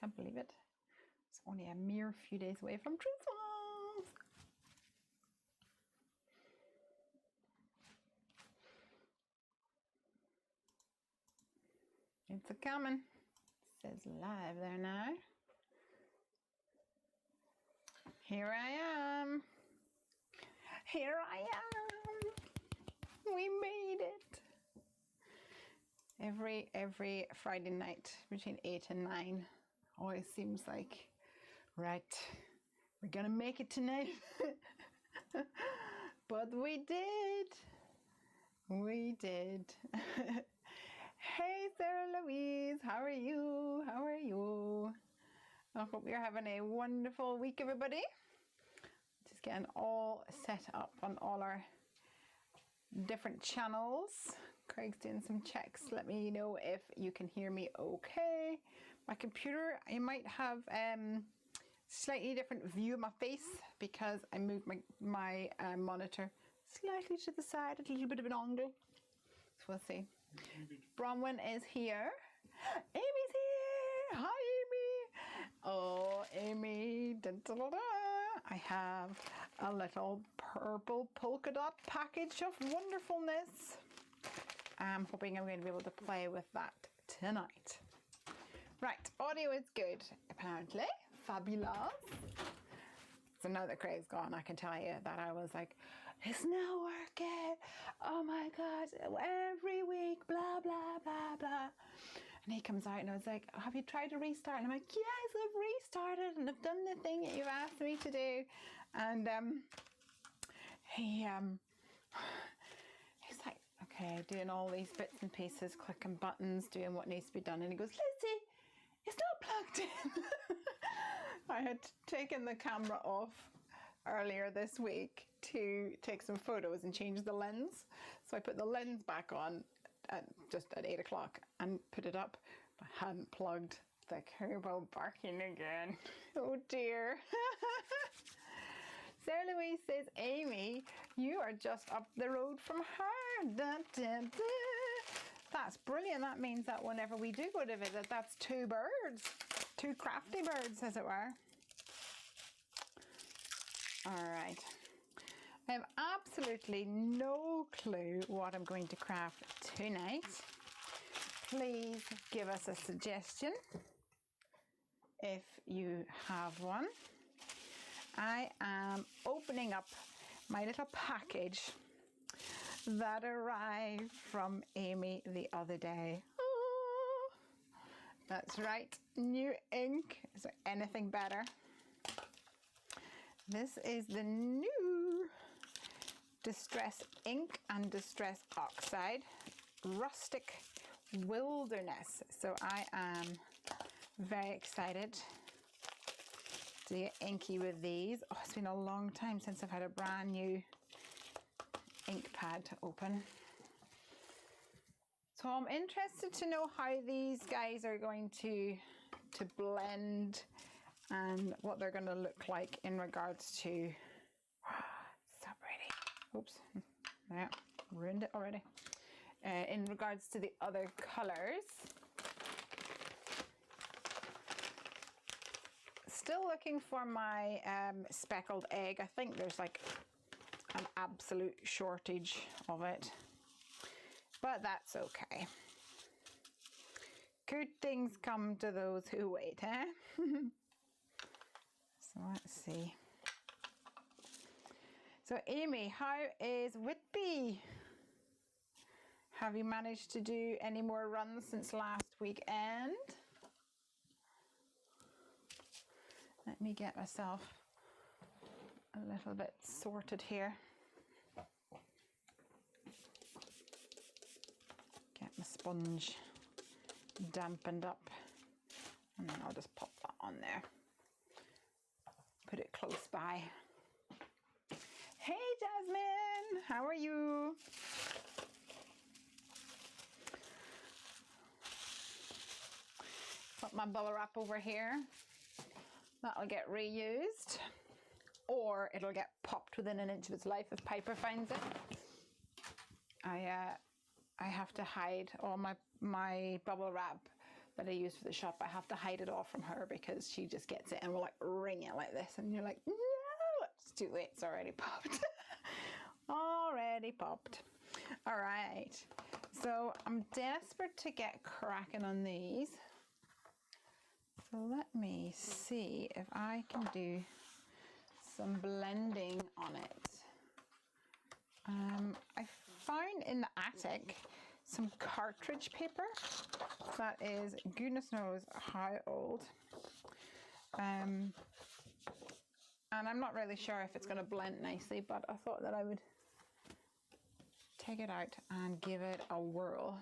Can't believe it. It's only a mere few days away from Christmas. It's a coming. It says live there now. Here I am. Here I am. We made it. Every Friday night between 8 and 9 always seems like, right, we're gonna make it tonight. But we did. We did. Hey Sarah Louise, how are you? How are you? I hope you're having a wonderful week, everybody. Just getting all set up on all our different channels. Craig's doing some checks. Let me know if you can hear me okay. My computer, I might have slightly different view of my face because I moved my monitor slightly to the side at a little bit of an angle. So we'll see. Bronwyn is here. Amy's here. Hi, Amy. Oh, Amy. Da, da, da, da. I have a little purple polka dot package of wonderfulness. I'm hoping I'm going to be able to play with that tonight. Right, audio is good, apparently. Fabulous. So now that Craig's gone, I can tell you that I was like, it's not working. Oh my God, every week, blah, blah, blah, blah. And he comes out and I was like, have you tried to restart? And I'm like, yes, I've restarted and I've done the thing that you've asked me to do. And he's like, okay, doing all these bits and pieces, clicking buttons, doing what needs to be done. And he goes, Lizzie, it's not plugged in. I had taken the camera off earlier this week to take some photos and change the lens. So I put the lens back on just at 8 o'clock and put it up. But I hadn't plugged the cable back in again. Oh dear. Sarah Louise says, Amy, you are just up the road from her. Da, da, da. That's brilliant. That means that whenever we do go to visit, that's two birds. Two crafty birds, as it were. All right. I have absolutely no clue what I'm going to craft tonight. Please give us a suggestion if you have one. I am opening up my little package that arrived from Amy the other day. Oh, that's right, new ink. Is there anything better? This is the new Distress Ink and Distress Oxide Rustic Wilderness. So I am very excited to get inky with these. Oh, it's been a long time since I've had a brand new ink pad to open. So I'm interested to know how these guys are going to blend and what they're going to look like in regards to, so pretty. Oops, yeah, ruined it already. In regards to the other colors. Still looking for my speckled egg. I think there's like an absolute shortage of it, but that's okay. Good things come to those who wait, eh? So let's see. So Amy, how is Whitby? Have you managed to do any more runs since last weekend? Let me get myself a little bit sorted here. Get my sponge dampened up. And then I'll just pop that on there. Put it close by. Hey Jasmine, how are you? Put my bubble wrap over here. That'll get reused, or it'll get popped within an inch of its life if Piper finds it. I have to hide all my bubble wrap that I use for the shop. I have to hide it all from her because she just gets it and will like ring it like this, and you're like, no, it's too late, it's already popped. Already popped. All right, so I'm desperate to get cracking on these. So let me see if I can do some blending on it. I found in the attic some cartridge paper that is goodness knows how old. And I'm not really sure if it's going to blend nicely, but I thought that I would take it out and give it a whirl,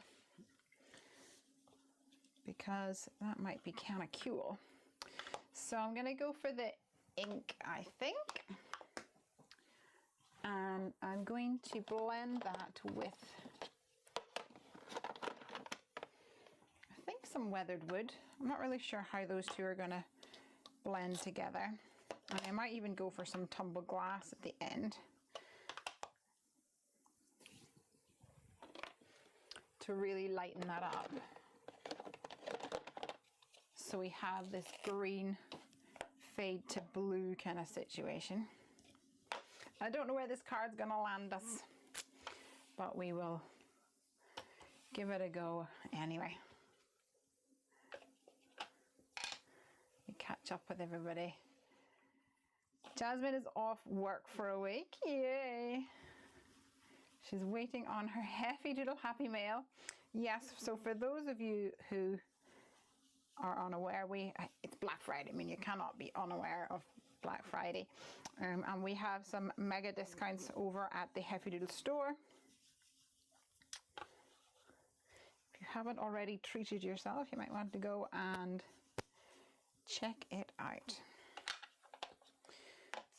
because that might be kind of cool. So I'm going to go for the ink, I think. And I'm going to blend that with, I think, some weathered wood. I'm not really sure how those two are going to blend together. And I might even go for some tumbled glass at the end to really lighten that up. So we have this green fade to blue kind of situation. I don't know where this card's gonna land us, but we will give it a go anyway. We catch up with everybody. Jasmine is off work for a week, yay! She's waiting on her Hefty Doodle Happy Mail. Yes, so for those of you who are unaware, it's Black Friday. I mean, you cannot be unaware of Black Friday. And we have some mega discounts over at the Hefty Doodle store. If you haven't already treated yourself, you might want to go and check it out.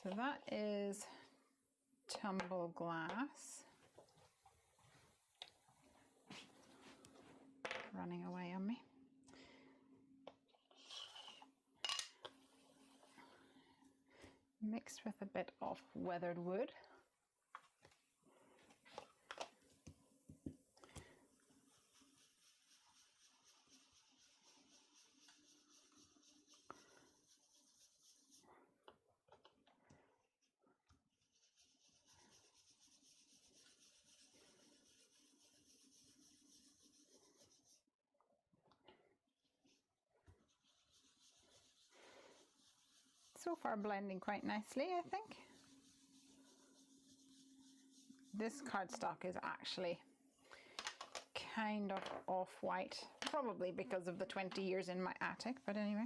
So that is tumble glass. Running away on me. Mixed with a bit of weathered wood. So far blending quite nicely, I think. This cardstock is actually kind of off-white, probably because of the 20 years in my attic, but anyway.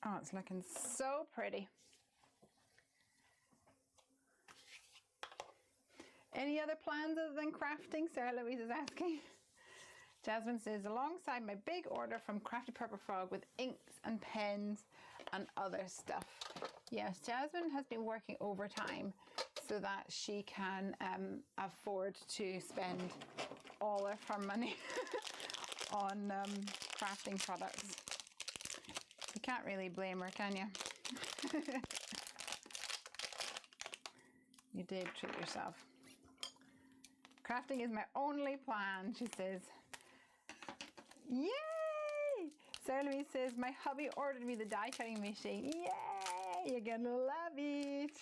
Oh, it's looking so pretty. Any other plans other than crafting? Sarah Louise is asking. Jasmine says, alongside my big order from Crafty Purple Frog with inks and pens and other stuff. Yes, Jasmine has been working overtime so that she can afford to spend all of her money on crafting products. You can't really blame her, can you? You did treat yourself. Crafting is my only plan, she says. Yay! Sarah Louise says, my hubby ordered me the die cutting machine. Yay! You're gonna love it.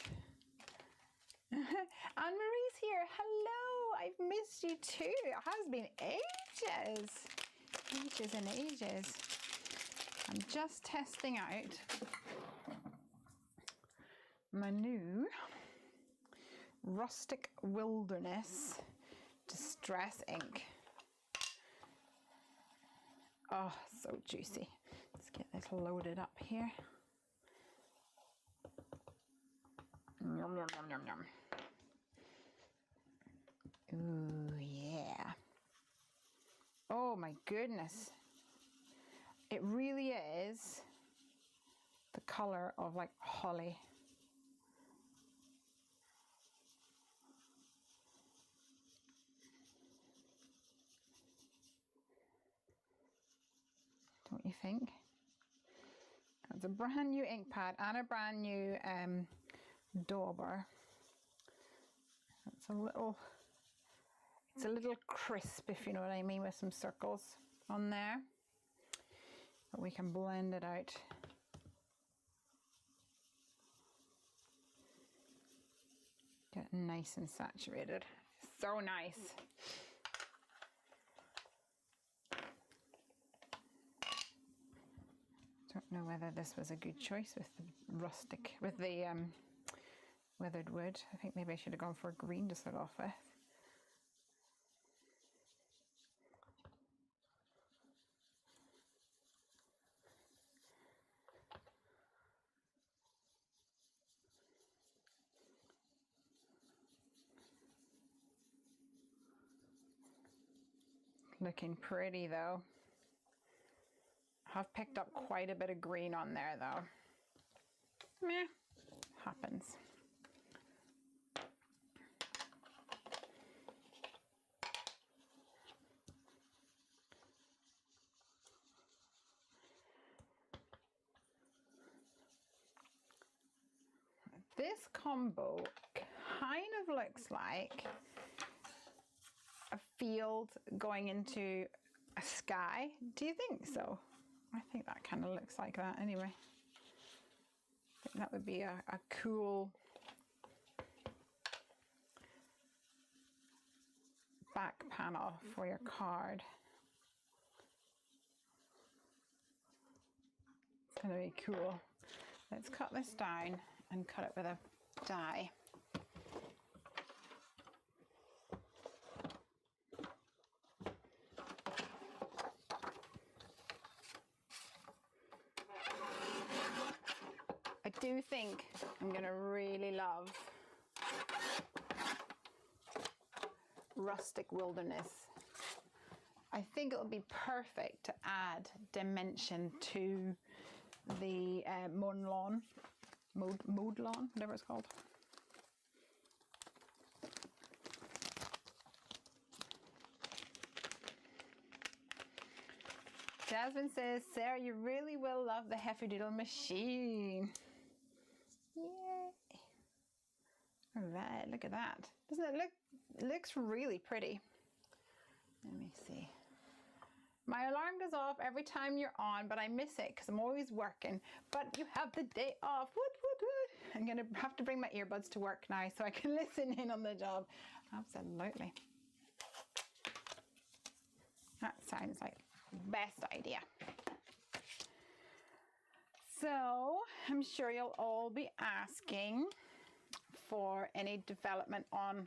Anne-Marie's here. Hello! I've missed you too. It has been ages. Ages and ages. I'm just testing out my new Rustic Wilderness Distress ink. Oh, so juicy. Let's get this loaded up here. Yum, yum, yum, yum, yum. Ooh, yeah. Oh my goodness. It really is the color of like holly. Don't you think? It's a brand new ink pad and a brand new dauber. It's a little, It's a little crisp, if you know what I mean, with some circles on there. But we can blend it out. Get it nice and saturated. So nice. Don't know whether this was a good choice with the rustic, with the weathered wood. I think maybe I should have gone for green to start off with. Looking pretty though. I've picked up quite a bit of green on there though. Meh, happens. This combo kind of looks like a field going into a sky. Do you think so? I think that kind of looks like that anyway. I think that would be a cool back panel for your card. It's going to be cool. Let's cut this down and cut it with a die. I do think I'm going to really love rustic wilderness. I think it'll be perfect to add dimension to the mowed lawn, whatever it's called. Jasmine says, Sarah, you really will love the Hefty Doodle machine. Yay. All right, look at that. Doesn't it look, it looks really pretty. Let me see. My alarm goes off every time you're on, but I miss it because I'm always working. But you have the day off. Woot, woot, woot. I'm going to have to bring my earbuds to work now so I can listen in on the job. Absolutely. That sounds like the best idea. So I'm sure you'll all be asking for any development on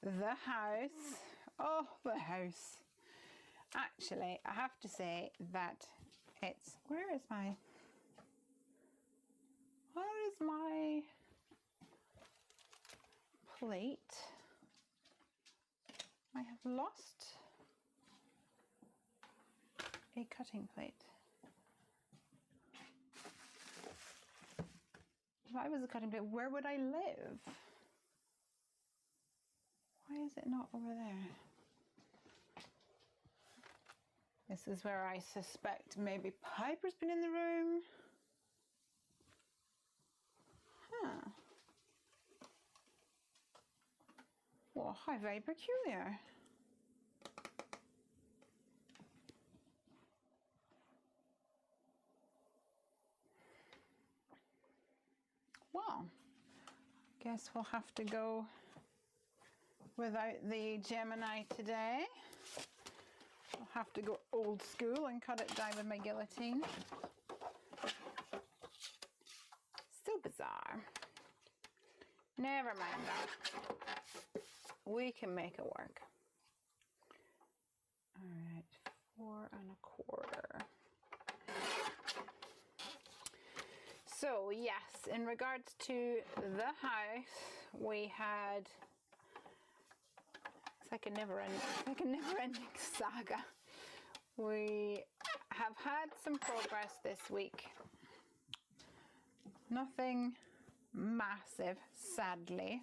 the house. Oh, the house. Actually, I have to say that it's, where is my plate? I have lost a cutting plate. If I was a cutting plate, where would I live? Why is it not over there? This is where I suspect maybe Piper's been in the room. Huh. Well, how very peculiar. Well, guess we'll have to go without the Gemini today. I'll have to go old school and cut it down with my guillotine. So bizarre. Never mind that. We can make it work. All right, 4 1/4. So yes, in regards to the house, we had, it's like a never-ending saga. We have had some progress this week. Nothing massive, sadly,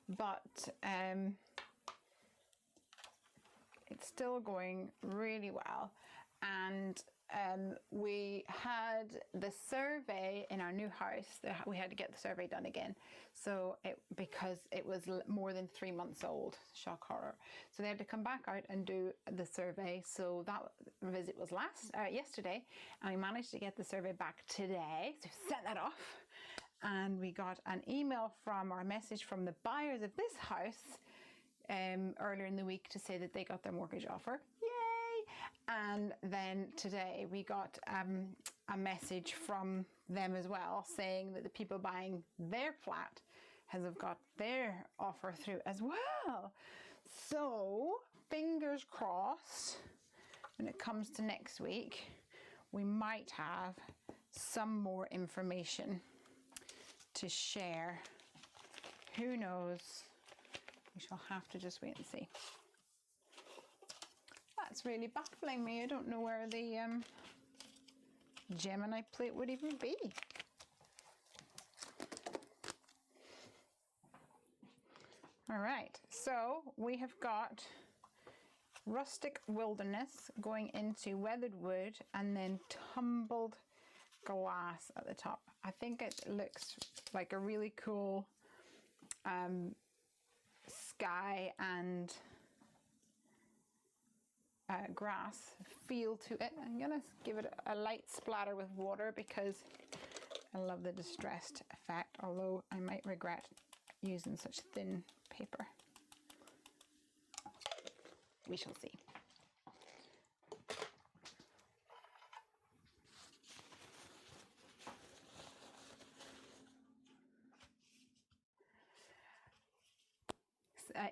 but it's still going really well. and we had the survey in our new house. We had to get the survey done again, so because it was more than 3 months old. Shock horror. So they had to come back out and do the survey. So that visit was yesterday, and we managed to get the survey back today. So we sent that off, and we got an email or a message from the buyers of this house earlier in the week to say that they got their mortgage offer. And then today we got a message from them as well saying that the people buying their flat have got their offer through as well. So fingers crossed, when it comes to next week, we might have some more information to share. Who knows? We shall have to just wait and see. That's really baffling me. I don't know where the Gemini plate would even be. All right, so we have got rustic wilderness going into weathered wood and then tumbled glass at the top. I think it looks like a really cool sky and grass feel to it. I'm gonna give it a light splatter with water because I love the distressed effect, although I might regret using such thin paper. We shall see.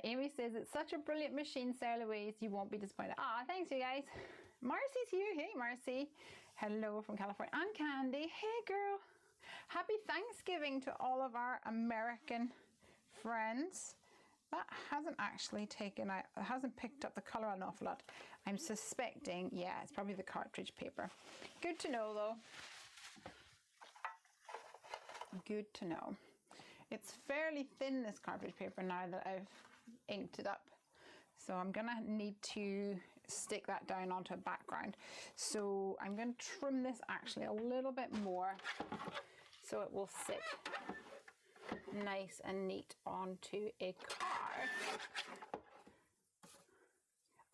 Amy says, it's such a brilliant machine, Sarah Louise. You won't be disappointed. Ah, thanks, you guys. Marcy's here. Hey, Marcy. Hello from California. And Candy. Hey, girl. Happy Thanksgiving to all of our American friends. That hasn't actually hasn't picked up the color an awful lot. I'm suspecting, yeah, it's probably the cartridge paper. Good to know, though. Good to know. It's fairly thin, this cartridge paper, now that I've inked it up. So I'm gonna need to stick that down onto a background. So I'm going to trim this actually a little bit more so it will sit nice and neat onto a card.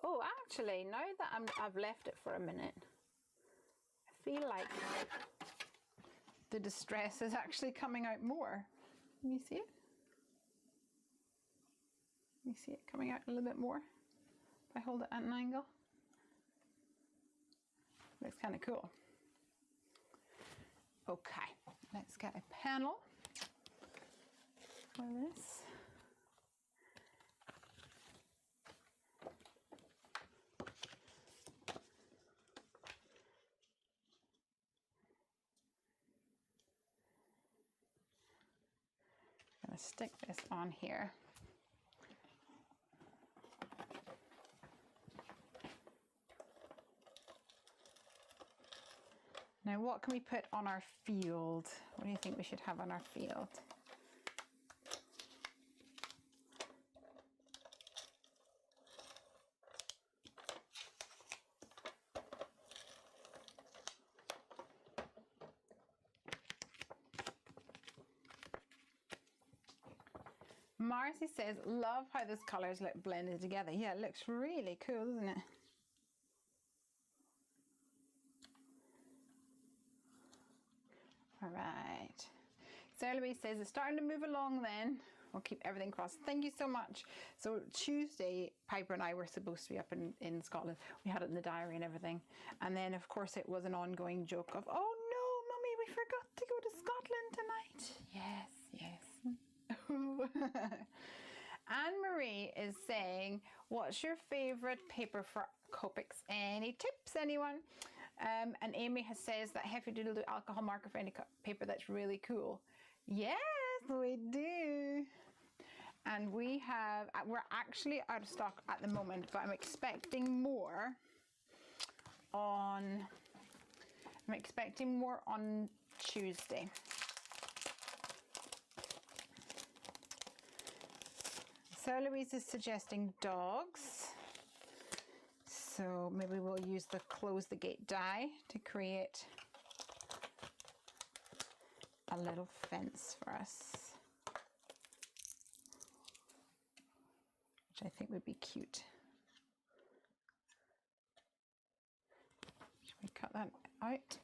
Oh, actually, now that I've left it for a minute, I feel like the distress is actually coming out more. Can you see it? You see it coming out a little bit more if I hold it at an angle. Looks kind of cool. Okay, let's get a panel for this. I'm going to stick this on here. Now, what can we put on our field? What do you think we should have on our field? Marcy says, love how those colors look blended together. Yeah, it looks really cool, doesn't it? All right. Sarah Louise says, it's starting to move along then. We'll keep everything crossed. Thank you so much. So Tuesday, Piper and I were supposed to be up in Scotland. We had it in the diary and everything. And then, of course, it was an ongoing joke of, oh no, Mummy, we forgot to go to Scotland tonight. Yes, yes. Anne-Marie is saying, what's your favourite paper for Copics? Any tips, anyone? And Amy says that Hefty Doodle do alcohol marker for any paper. That's really cool. Yes, we do. And we're actually out of stock at the moment, but I'm expecting more on Tuesday. Sarah Louise is suggesting dogs. So maybe we'll use the close the gate die to create a little fence for us, which I think would be cute. Should we cut that out?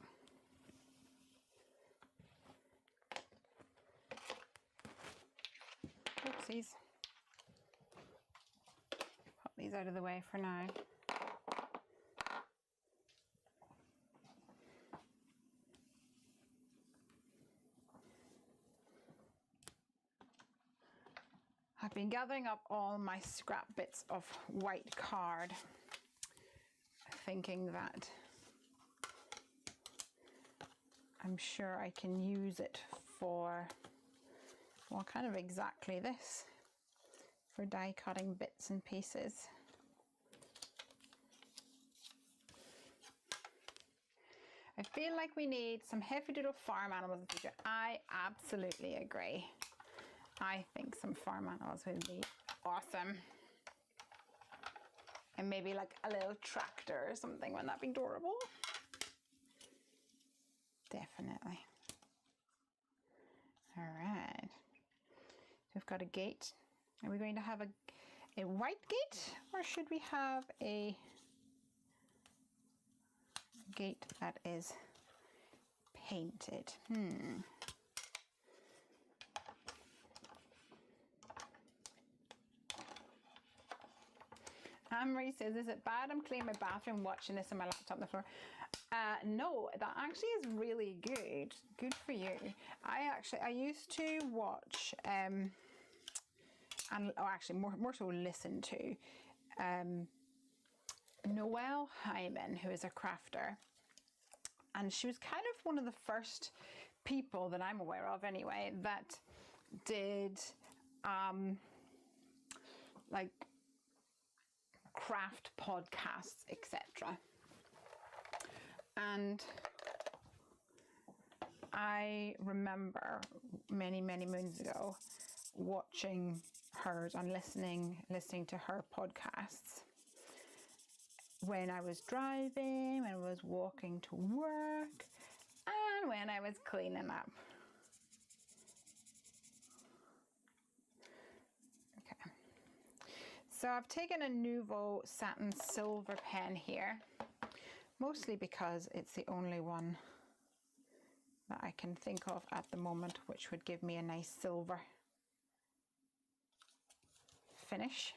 Oopsies. Pop these out of the way for now. I've been gathering up all my scrap bits of white card, thinking that I'm sure I can use it for, well, kind of exactly this, for die cutting bits and pieces. I feel like we need some heavy doodle farm animals in the future. I absolutely agree. I think some farm animals would be awesome. And maybe like a little tractor or something. Wouldn't that be adorable? Definitely. All right. So we've got a gate. Are we going to have a white gate, or should we have a gate that is painted? Anne-Marie says, is it bad I'm cleaning my bathroom watching this on my laptop on the floor? No, that actually is really good. Good for you. I used to watch, actually more so listen to, Noelle Hyman, who is a crafter. And she was kind of one of the first people that I'm aware of anyway, that did, like, craft podcasts, etc. And I remember many moons ago watching hers and listening to her podcasts when I was driving, when I was walking to work, and when I was cleaning up. So I've taken a Nouveau Satin Silver pen here, mostly because it's the only one that I can think of at the moment which would give me a nice silver finish.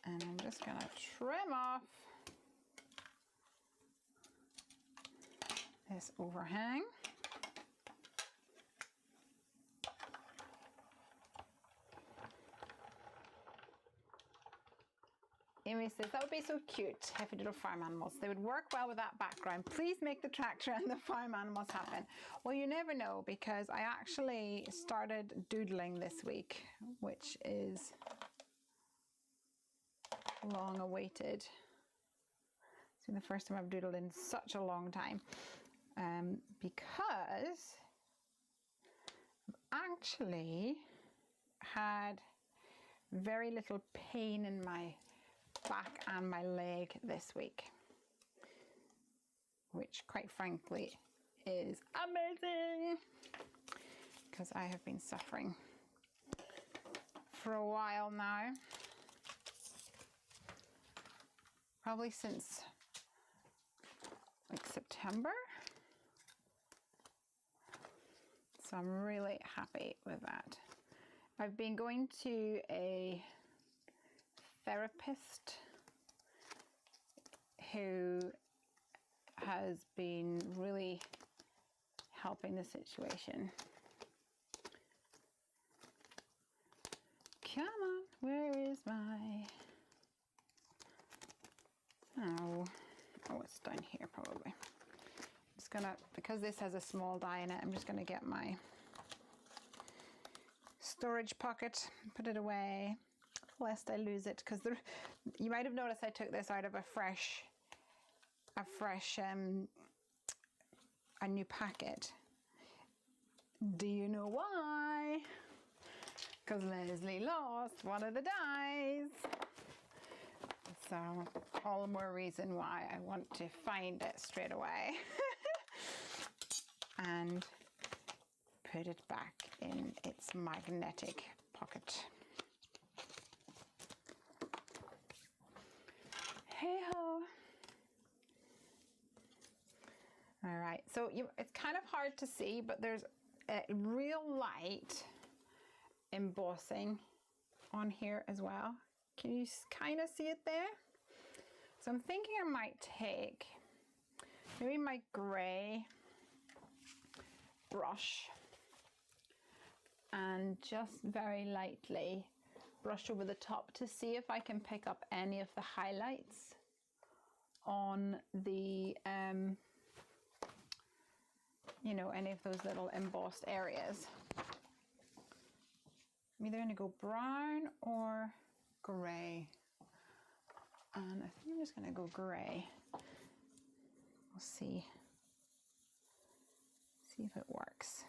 And I'm just going to trim off this overhang. Amy says, that would be so cute, heavy little farm animals. They would work well with that background. Please make the tractor and the farm animals happen. Well, you never know, because I actually started doodling this week, which is long awaited. It's the first time I've doodled in such a long time, because I've actually had very little pain in my back and my leg this week, which quite frankly is amazing, because I have been suffering for a while now, probably since like September. So I'm really happy with that. I've been going to a therapist who has been really helping the situation. Come on, where is my... Oh, it's down here probably. I'm just gonna, because this has a small die in it, I'm just gonna get my storage pocket, put it away, lest I lose it, because you might have noticed I took this out of a new packet. Do you know why? Because Lesley lost one of the dies. So all the more reason why I want to find it straight away and put it back in its magnetic pocket. Hey ho. All right, so it's kind of hard to see, but there's a real light embossing on here as well. Can you kind of see it there? So I'm thinking I might take maybe my gray brush and just very lightly brush over the top to see if I can pick up any of the highlights on the you know, any of those little embossed areas. I'm either going to go brown or gray, and I think I'm just going to go gray. We'll see if it works.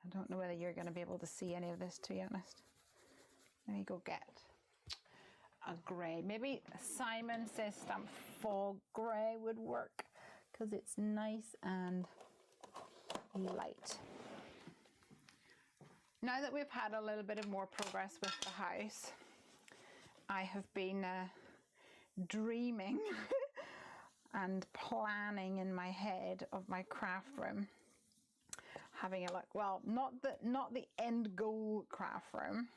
I don't know whether you're going to be able to see any of this, to be honest. Let me go get a gray. Maybe Simon says stamp fog gray would work because it's nice and light. Now that we've had a little bit of more progress with the house, I have been dreaming and planning in my head of my craft room, having a look. Well, not the end goal craft room,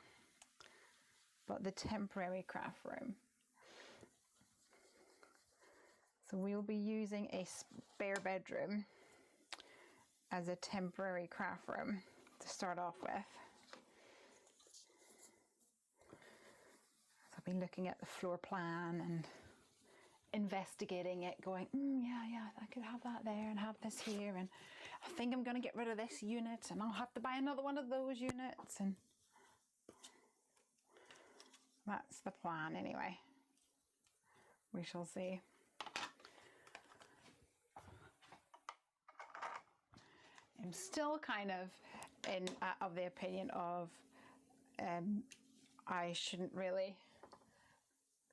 but the temporary craft room. So we'll be using a spare bedroom as a temporary craft room to start off with. So I've been looking at the floor plan and investigating it, going, yeah, I could have that there and have this here, and I think I'm going to get rid of this unit and I'll have to buy another one of those units, and that's the plan anyway. We shall see. I'm still kind of of the opinion of I shouldn't really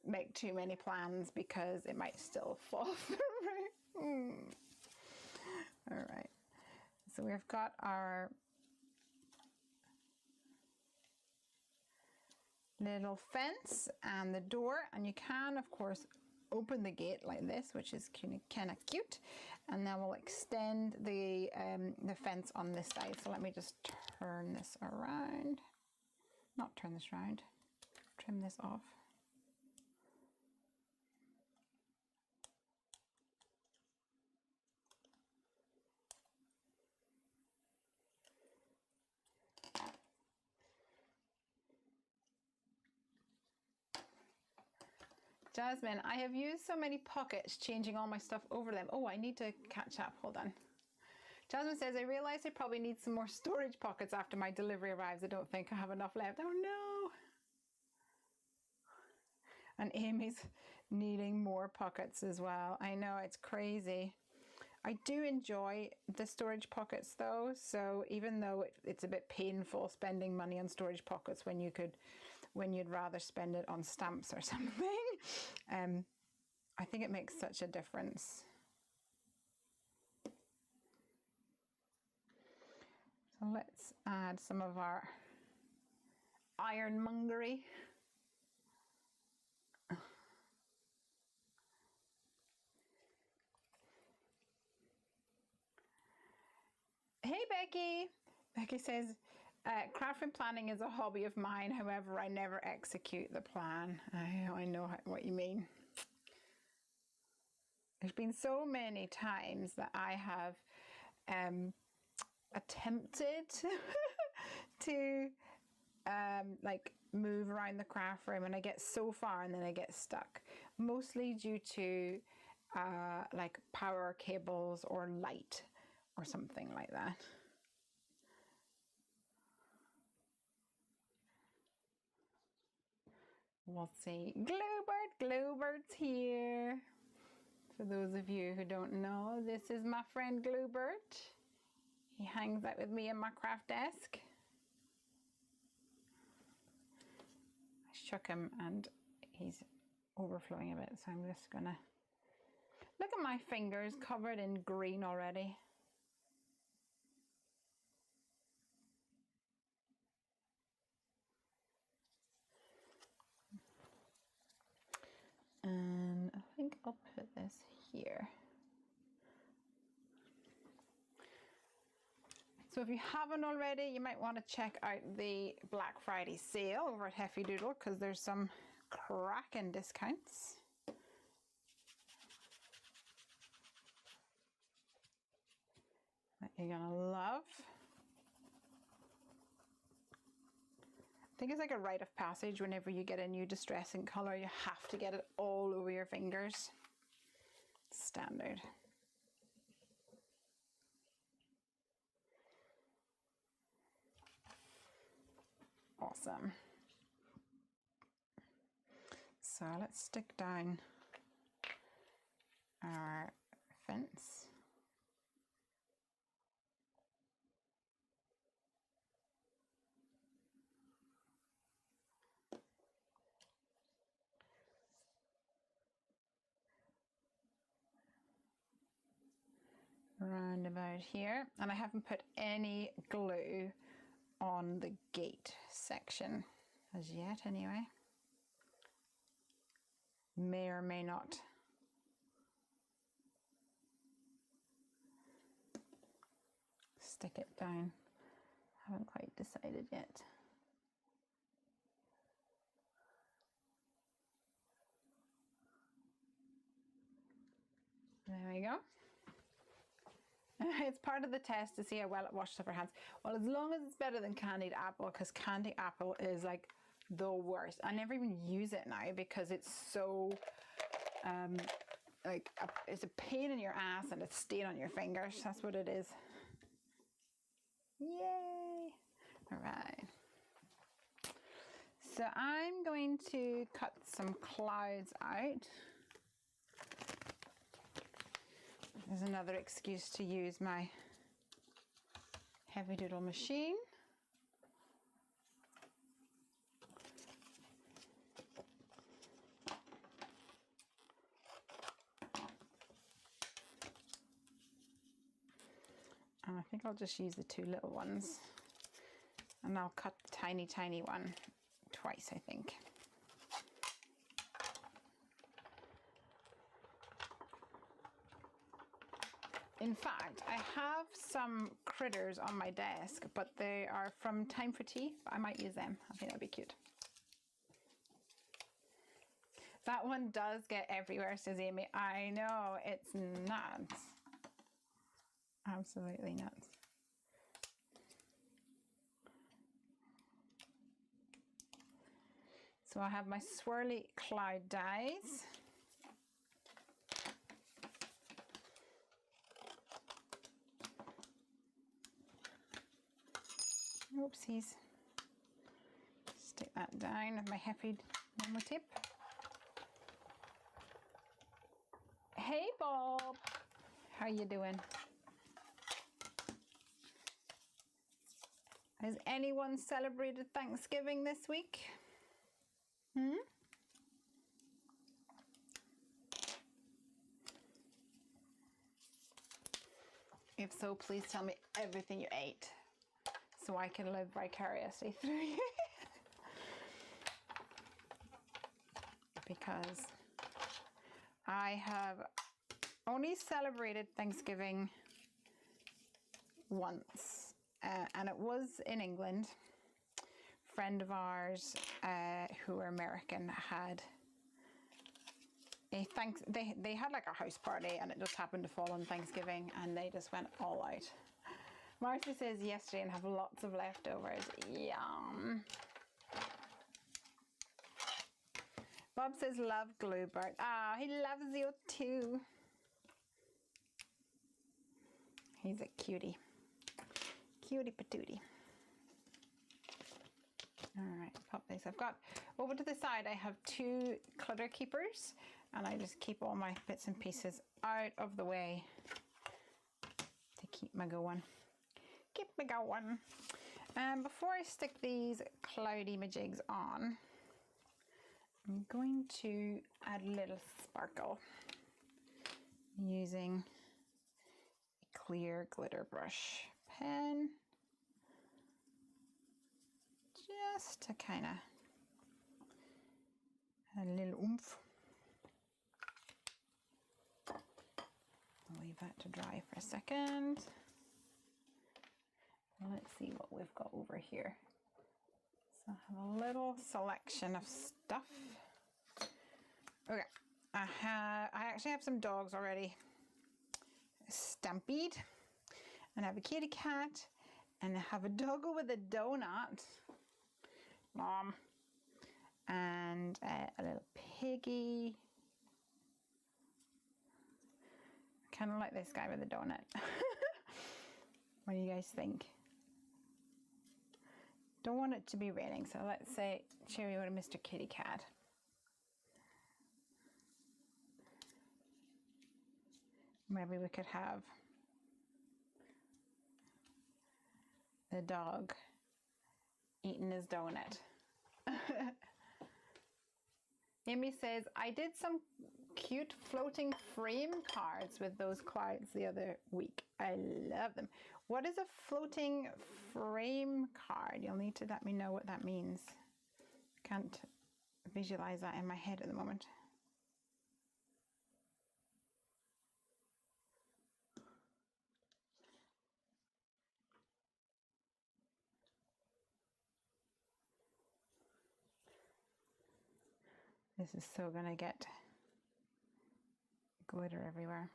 make too many plans because it might still fall through. All right, so we've got our little fence and the door, and you can of course open the gate like this, which is kind of cute, and then we'll extend the fence on this side. So let me just turn this around, not turn this around, trim this off. Jasmine, I have used so many pockets, changing all my stuff over them. Oh, I need to catch up. Hold on. Jasmine says, I realize I probably need some more storage pockets after my delivery arrives. I don't think I have enough left. Oh no. And Amy's needing more pockets as well. I know, it's crazy. I do enjoy the storage pockets though. So even though it's a bit painful spending money on storage pockets when you'd rather spend it on stamps or something, I think it makes such a difference. So let's add some of our ironmongery. Hey Becky! Becky says, craft and planning is a hobby of mine, however I never execute the plan. I know what you mean. There's been so many times that I have attempted to like move around the craft room, and I get so far and then I get stuck, mostly due to like power cables or light or something like that. We'll see. Gluebird's here. For those of you who don't know, this is my friend Gluebird. He hangs out with me in my craft desk. shook him and he's overflowing a bit. So I'm just gonna, look at my fingers covered in green already. And I think I'll put this here. So if you haven't already, you might want to check out the Black Friday sale over at Hefty Doodle because there's some cracking discounts. That you're gonna love. I think it's like a rite of passage. Whenever you get a new distressing color, you have to get it all over your fingers. Standard. Awesome. So let's stick down our fence. Around about here, and I haven't put any glue on the gate section as yet anyway. May or may not. Stick it down. Haven't quite decided yet. There we go. It's part of the test to see how well it washes off our hands. Well, as long as it's better than candied apple, because candied apple is like the worst. I never even use it now because it's so it's a pain in your ass and it's staying on your fingers. That's what it is. Yay! All right. So I'm going to cut some clouds out. There's another excuse to use my Heavy Doodle machine. And I think I'll just use the two little ones. And I'll cut the tiny, tiny one twice, I think. In fact, I have some critters on my desk, but they are from Time for Tea. I might use them. I think that'd be cute. That one does get everywhere, says Amy. I know, it's nuts. Absolutely nuts. So I have my swirly cloud dies. Oopsies. Stick that down with my Hefty Doodle tip. Hey Bob, how you doing? Has anyone celebrated Thanksgiving this week? If so, please tell me everything you ate so I can live vicariously through you. Because I have only celebrated Thanksgiving once, and it was in England. A friend of ours who are American had they had like a house party, and it just happened to fall on Thanksgiving, and they just went all out. Marcy says yesterday and have lots of leftovers. Yum. Bob says love Bluebird. Ah, he loves you too. He's a cutie. Cutie patootie. All right, pop this. I've got over to the side, I have two clutter keepers, and I just keep all my bits and pieces out of the way to keep me going. Keep me going. Before I stick these cloudy majigs on, I'm going to add a little sparkle using a clear glitter brush pen, just to kind of add a little oomph. I'll leave that to dry for a second. Let's see what we've got over here. So I have a little selection of stuff. Okay, I actually have some dogs already stamped, and I have a kitty cat, and I have a doggo with a donut, and a little piggy. Kind of like this guy with a donut. What do you guys think? Don't want it to be raining, so let's say Cheerio to Mr. Kitty Cat. Maybe we could have the dog eating his donut. Amy says, I did some cute floating frame cards with those clouds the other week. I love them. What is a floating frame card? You'll need to let me know what that means. Can't visualize that in my head at the moment. This is so gonna get glitter everywhere.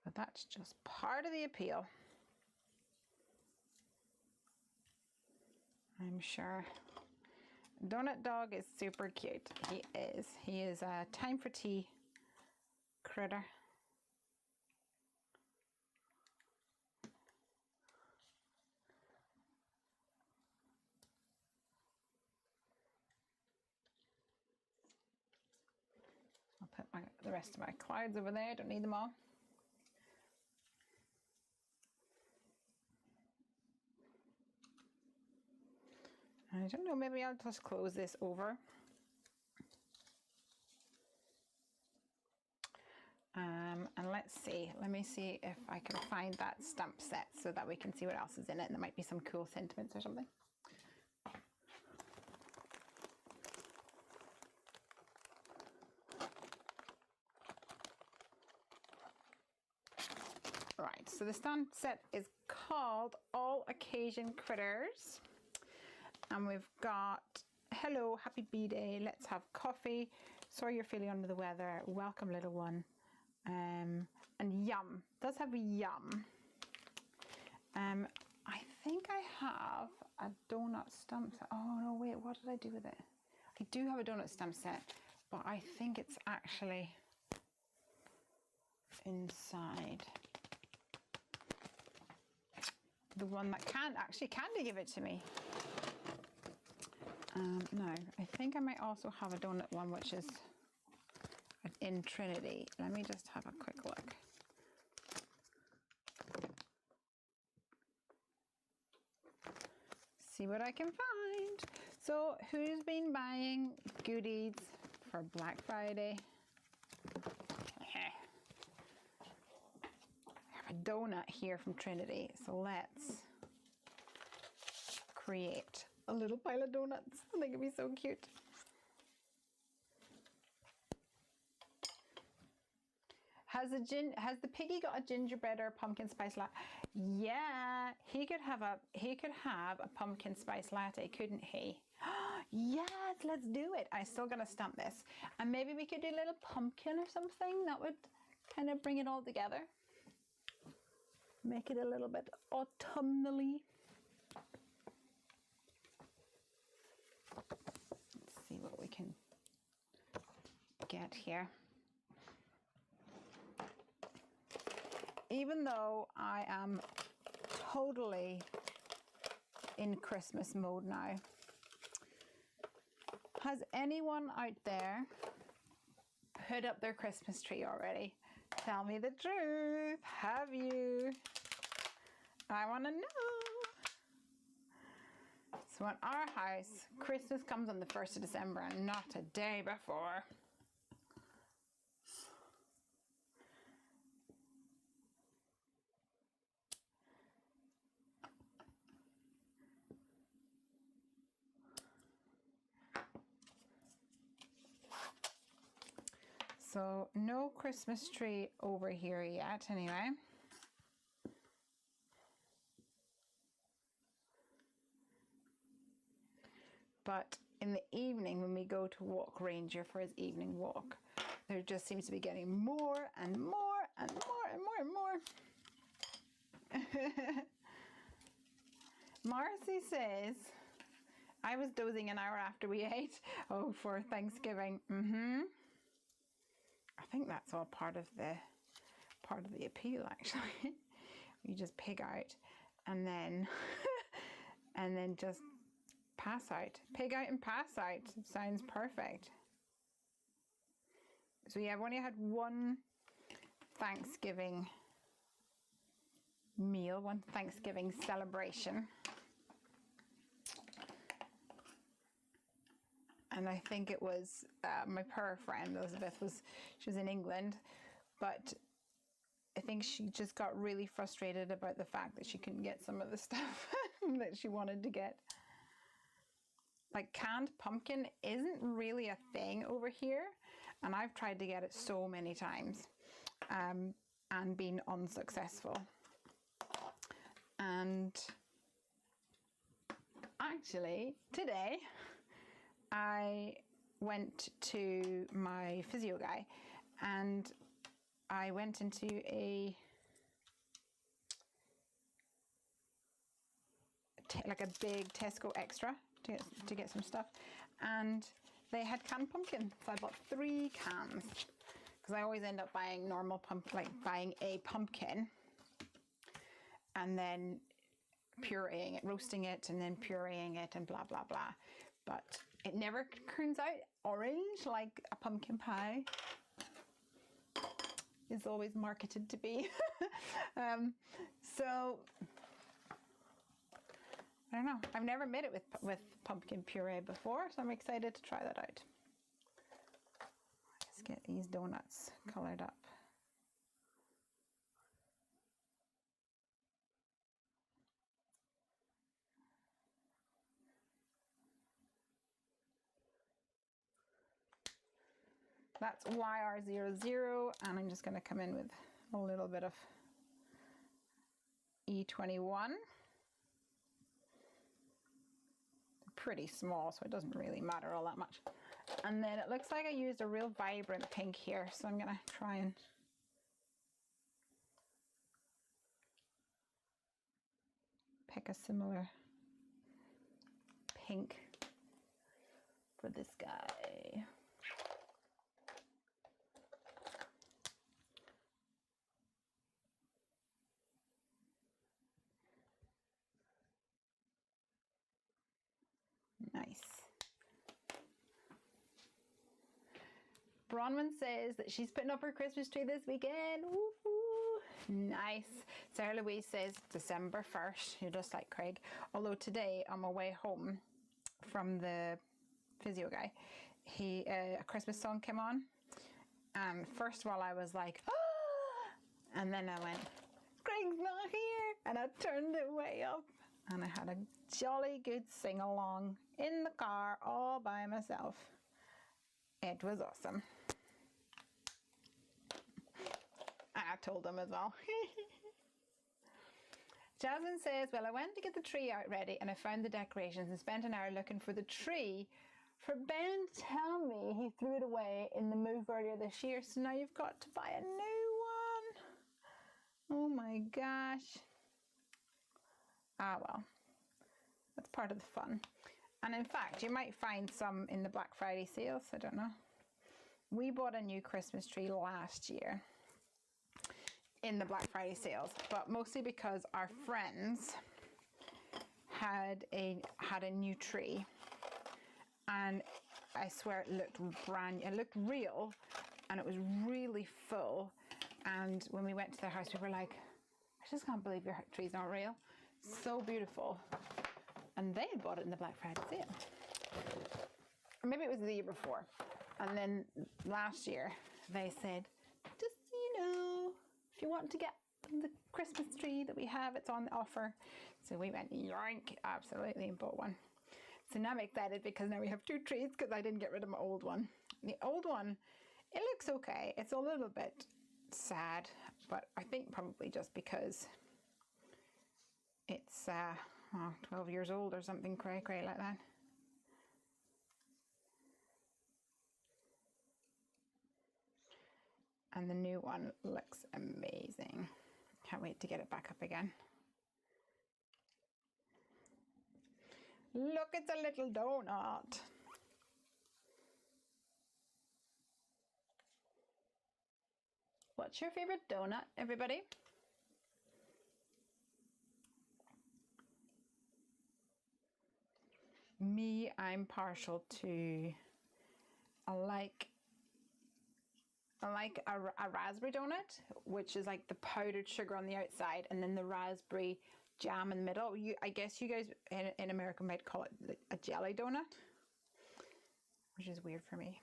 But that's just part of the appeal. I'm sure. Donut Dog is super cute. He is. He is a time for tea critter. I'll put the rest of my clouds over there. Don't need them all. I don't know, maybe I'll just close this over. And let's see, let me see if I can find that stamp set so that we can see what else is in it. And there might be some cool sentiments or something. Right, so the stamp set is called All Occasion Critters. And we've got, hello, happy B-Day, let's have coffee. Sorry you're feeling under the weather. Welcome, little one. And yum, does have a yum. I think I have a donut stamp set. Oh no, wait, what did I do with it? I do have a donut stamp set, but I think it's actually inside. The one that Candy give it to me. No, I think I might also have a donut one, which is in Trinity. Let me just have a quick look. See what I can find. So who's been buying goodies for Black Friday? I have a donut here from Trinity. So let's create a little pile of donuts. I think it'd be so cute. Has the piggy got a gingerbread or a pumpkin spice latte? Yeah, he could have a pumpkin spice latte, couldn't he? Yes, let's do it. I'm still gonna stamp this, and maybe we could do a little pumpkin or something. That would kind of bring it all together, make it a little bit autumnally. Let's see what we can get here. Even though I am totally in Christmas mode now, has anyone out there put up their Christmas tree already? Tell me the truth. Have you? I want to know. So in our house, Christmas comes on the 1st of December and not a day before. So no Christmas tree over here yet anyway. But in the evening when we go to walk Ranger for his evening walk, there just seems to be getting more and more and more and more and more. Marcy says, I was dozing an hour after we ate. Oh, for Thanksgiving. I think that's all part of the appeal, actually. You just pig out and then and then just pass out. Pig out and pass out. Sounds perfect. So yeah, I've only had one Thanksgiving meal, one Thanksgiving celebration. And I think it was my poor friend Elizabeth she was in England, but I think she just got really frustrated about the fact that she couldn't get some of the stuff that she wanted to get. Like canned pumpkin isn't really a thing over here, and I've tried to get it so many times and been unsuccessful. And actually today I went to my physio guy and I went into like a big Tesco Extra to get some stuff, and they had canned pumpkin, so I bought 3 cans because I always end up buying normal buying a pumpkin and then pureeing it, roasting it, and then pureeing it, and blah blah blah. But it never turns out orange like a pumpkin pie is always marketed to be. So I don't know. I've never made it with pumpkin puree before, so I'm excited to try that out. Let's get these donuts colored up. That's YR00, and I'm just going to come in with a little bit of E21. Pretty small, so it doesn't really matter all that much. And then it looks like I used a real vibrant pink here, so I'm going to try and pick a similar pink for this guy. Nice. Bronwyn says that she's putting up her Christmas tree this weekend. Woohoo! Nice. Sarah Louise says December 1st. You're just like Craig. Although today on my way home from the physio guy, a Christmas song came on. And first of all, I was like, ah! And then I went, Craig's not here. And I turned it way up. And I had a jolly good sing-along in the car all by myself. It was awesome. And I told them as well. Jasmine says, well, I went to get the tree out ready and I found the decorations and spent an hour looking for the tree for Ben to tell me he threw it away in the move earlier this year. So now you've got to buy a new one. Oh my gosh. Ah, well, that's part of the fun. And in fact, you might find some in the Black Friday sales. I don't know. We bought a new Christmas tree last year in the Black Friday sales, but mostly because our friends had a new tree, and I swear it looked brand new. It looked real, and it was really full. And when we went to their house, we were like, I just can't believe your tree's not real. So beautiful. and they had bought it in the Black Friday sale. Or maybe it was the year before. And then last year they said, just so you know, if you want to get the Christmas tree that we have, it's on offer. So we went yoink, absolutely, and bought one. So now I'm excited because now we have 2 trees because I didn't get rid of my old one. The old one, it looks okay. It's a little bit sad, but I think probably just because it's 12 years old or something cray like that. And the new one looks amazing. Can't wait to get it back up again. Look, it's a little donut. What's your favorite donut, everybody? Me, I'm partial to, I like a raspberry donut, which is like the powdered sugar on the outside and then the raspberry jam in the middle. I guess you guys in America might call it a jelly donut, which is weird for me.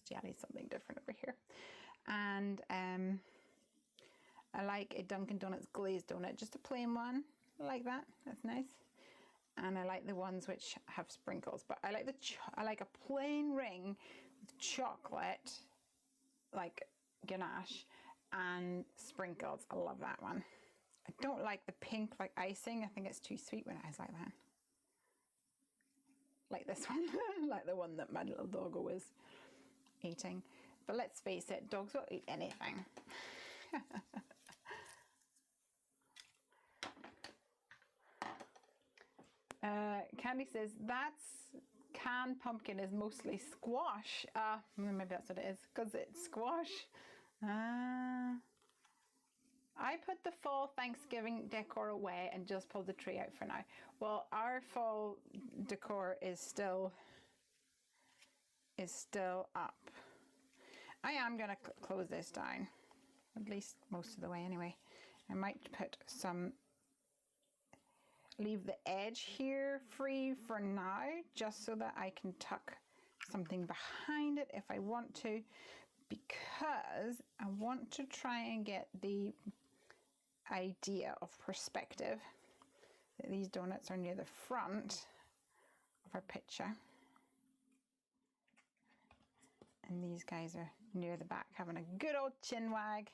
Jelly is something different over here. And I like a Dunkin' Donuts glazed donut, just a plain one. I like that. That's nice. And I like the ones which have sprinkles, but I like a plain ring with chocolate, like ganache and sprinkles. I love that one. I don't like the pink like icing. I think it's too sweet when it's like that. Like this one, like the one that my little doggo was eating. But let's face it, dogs will eat anything. Candy says, that's canned pumpkin is mostly squash. Maybe that's what it is, because it's squash. I put the fall Thanksgiving decor away and just pulled the tree out for now. Well, our fall decor is still up. I am going to close this down, at least most of the way anyway. I might put leave the edge here free for now, just so that I can tuck something behind it if I want to, because I want to try and get the idea of perspective that these donuts are near the front of our picture and these guys are near the back having a good old chin wag.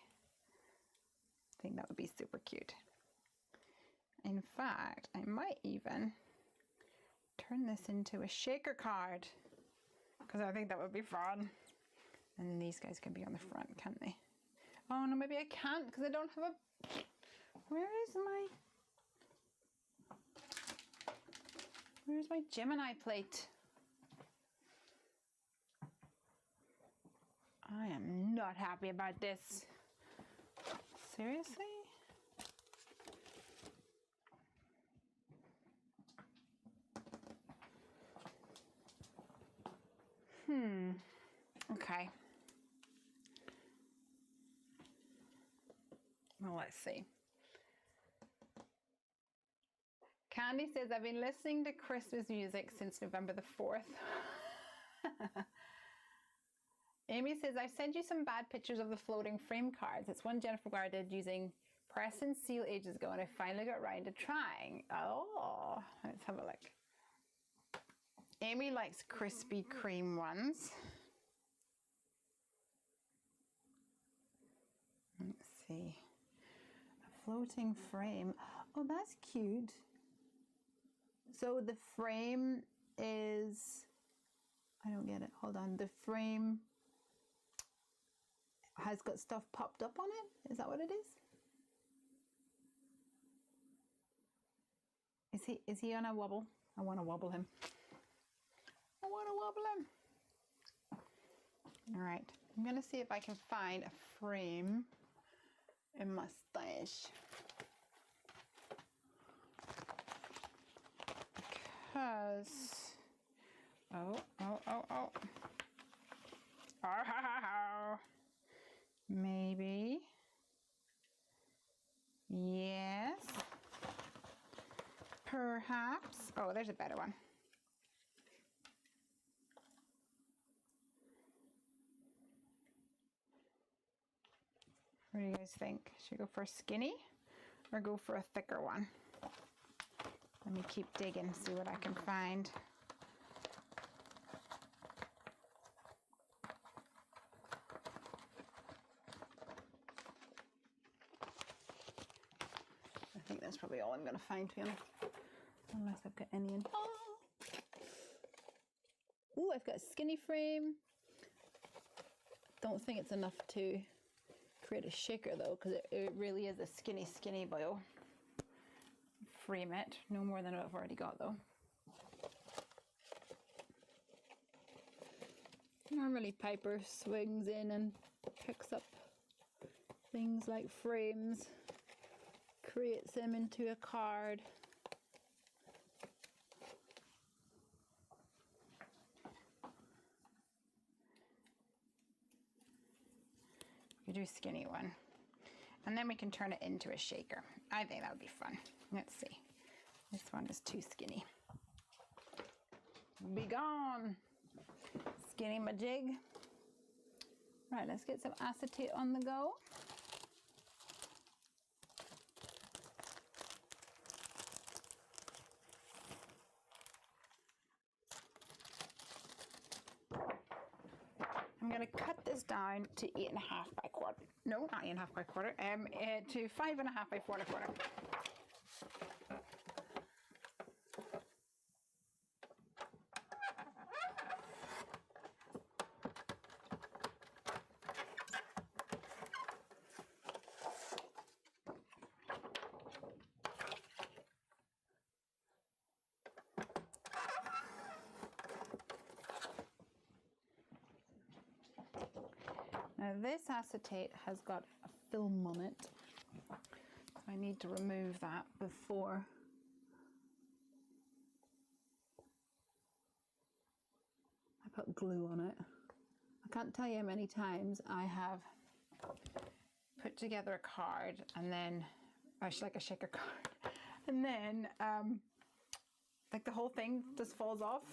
I think that would be super cute. In fact, I might even turn this into a shaker card, because I think that would be fun. And then these guys can be on the front, can't they? Oh no, maybe I can't because I don't have a... Where's my Gemini plate? I am not happy about this. Seriously? Okay. Well, let's see. Candy says, I've been listening to Christmas music since November the 4th. Amy says, I've sent you some bad pictures of the floating frame cards. It's one Jennifer Guard did using press and seal ages ago, and I finally got around to trying. Oh, let's have a look. Amy likes Krispy Kreme ones. Let's see. A floating frame. Oh, that's cute. So the frame is... I don't get it. Hold on. The frame has got stuff popped up on it. Is that what it is? Is he on a wobble? I want to wobble him. I want to wobble him. All right. I'm going to see if I can find a frame in my stash. Because... Oh. Maybe. Yes. Perhaps. Oh, there's a better one. What do you guys think? Should we go for a skinny or go for a thicker one? Let me keep digging, see what I can find. I think that's probably all I'm going to find, to be honest. Unless I've got any in. Oh, I've got a skinny frame. Don't think it's enough to create a shaker though, because it really is a skinny boil. Frame it, no more than I've already got though. Normally Piper swings in and picks up things like frames, creates them into a card. You do a skinny one, and then we can turn it into a shaker. I think that would be fun. Let's see. This one is too skinny. Be gone. Skinny my jig. Right, let's get some acetate on the go. I'm going to cut this down to 8.5 by quarter. No, not 8.5 by quarter. To 5.5 by 4.25. Now this acetate has got a film on it, so I need to remove that before I put glue on it. I can't tell you how many times I have put together a card and then, like a shaker card, and then like the whole thing just falls off.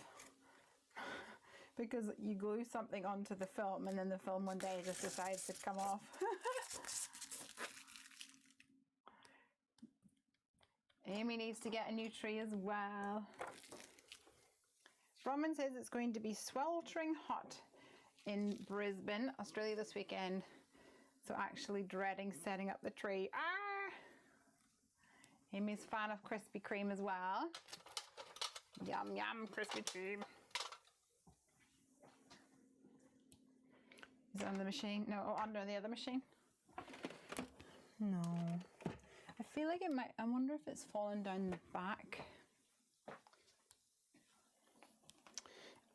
Because you glue something onto the film and then the film one day just decides to come off. Amy needs to get a new tree as well. Roman says it's going to be sweltering hot in Brisbane, Australia this weekend. So actually dreading setting up the tree. Ah! Amy's a fan of Krispy Kreme as well. Yum, yum, Krispy Kreme. Is it on the machine? No, under the other machine? No. I feel like it might, I wonder if it's fallen down the back.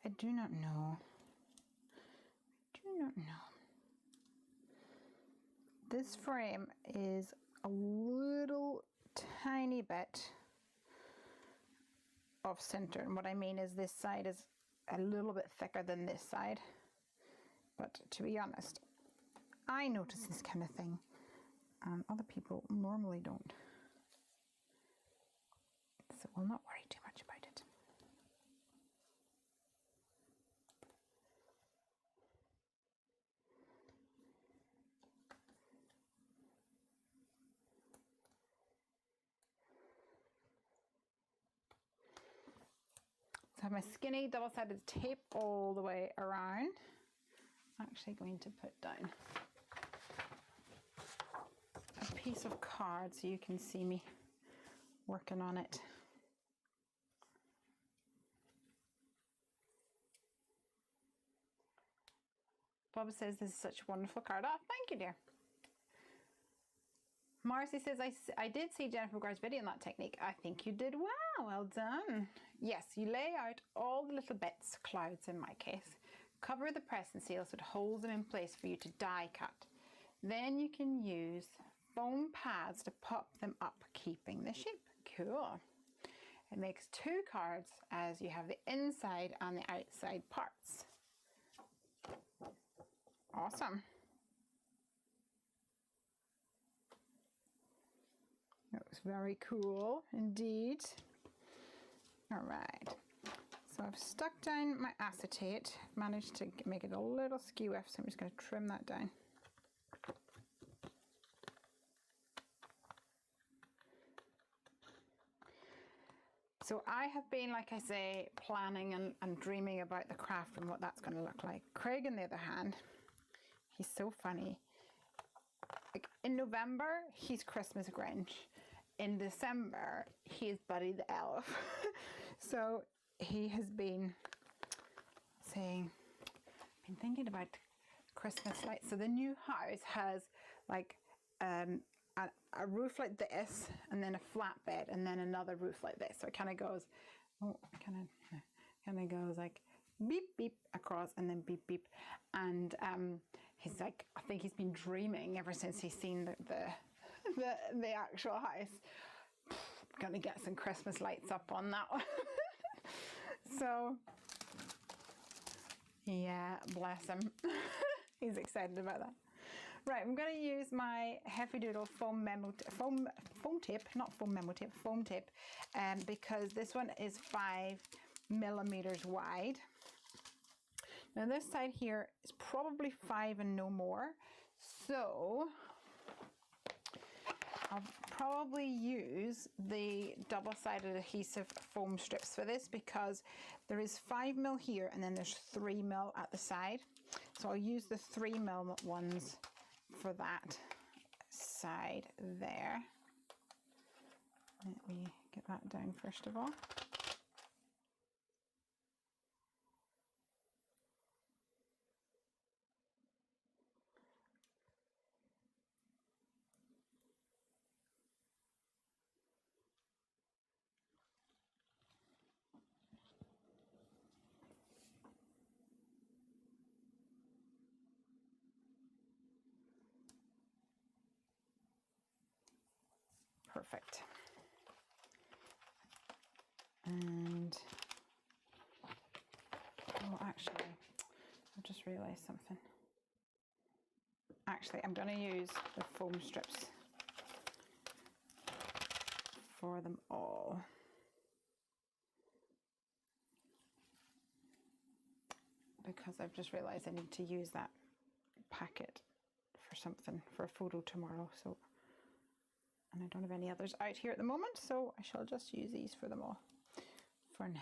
I do not know. I do not know. This frame is a little tiny bit off center. And what I mean is this side is a little bit thicker than this side. But to be honest, I notice this kind of thing, and other people normally don't. So we'll not worry too much about it. So I have my skinny double-sided tape all the way around. I'm actually going to put down a piece of card so you can see me working on it. Bob says this is such a wonderful card. Oh, thank you, dear. Marcy says, I did see Jennifer McGuire's video on that technique. I think you did well. Well done. Yes, you lay out all the little bits, clouds in my case. Cover the press and seal so it holds them in place for you to die cut. Then you can use foam pads to pop them up, keeping the shape. Cool. It makes two cards as you have the inside and the outside parts. Awesome. That was very cool indeed. All right, so I've stuck down my acetate, managed to make it a little skew, so I'm just going to trim that down. So I have been, like I say, planning and dreaming about the craft and what that's going to look like. Craig, on the other hand, he's so funny. Like in November, he's Christmas Grinch. In December, he's Buddy the Elf. So he has been saying, I've been thinking about Christmas lights. So the new house has like a roof like this, and then a flat bed, and then another roof like this. So it kind of goes, kind of goes like beep beep across, and then beep beep. And he's like, I think he's been dreaming ever since he's seen the actual house. Gonna get some Christmas lights up on that one. So yeah, bless him. He's excited about that. Right, I'm going to use my Heavy Doodle foam tip, because this one is 5mm wide. Now this side here is probably 5 and no more, so I'll probably use the double-sided adhesive foam strips for this, because there is 5mm here and then there's 3mm at the side. So I'll use the 3mm ones for that side there. Let me get that down first of all. Perfect. And oh, actually, I've just realized something. Actually, I'm going to use the foam strips for them all. Because I've just realized I need to use that packet for something, for a photo tomorrow. So, and I don't have any others out here at the moment, so I shall just use these for them all for now.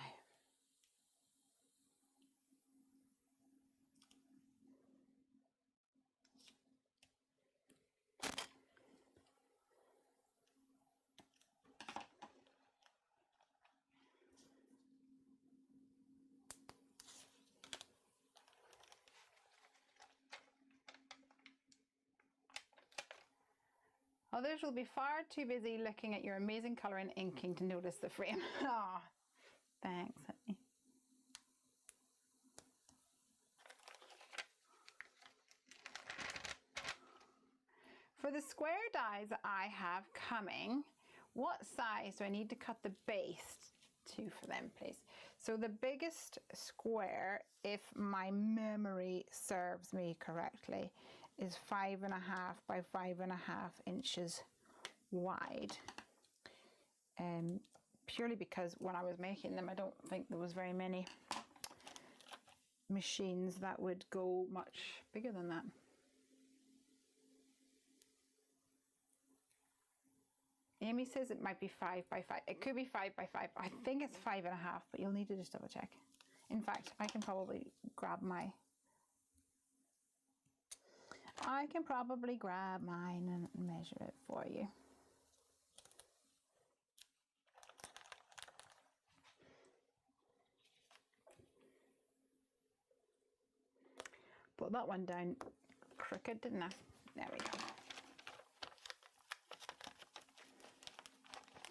Others will be far too busy looking at your amazing colour and inking to notice the frame. Ah, thanks, honey. For the square dies that I have coming, what size do I need to cut the base to for them, please? So the biggest square, if my memory serves me correctly, is 5.5 by 5.5 inches wide. Purely because when I was making them, I don't think there was very many machines that would go much bigger than that. Amy says it might be 5 by 5. It could be 5 by 5. I think it's 5.5, but you'll need to just double check. In fact, I can probably grab mine and measure it for you. Put that one down crooked, didn't I? There we go.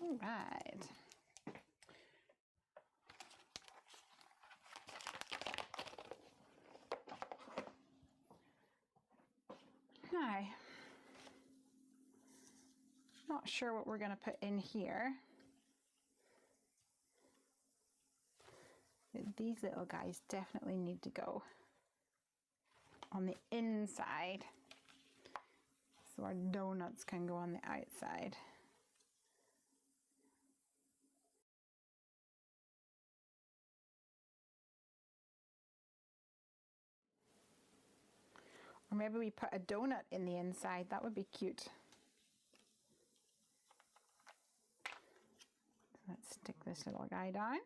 All right. Now, not sure what we're going to put in here. These little guys definitely need to go on the inside, so our donuts can go on the outside. Or maybe we put a donut in the inside. That would be cute. Let's stick this little guy down.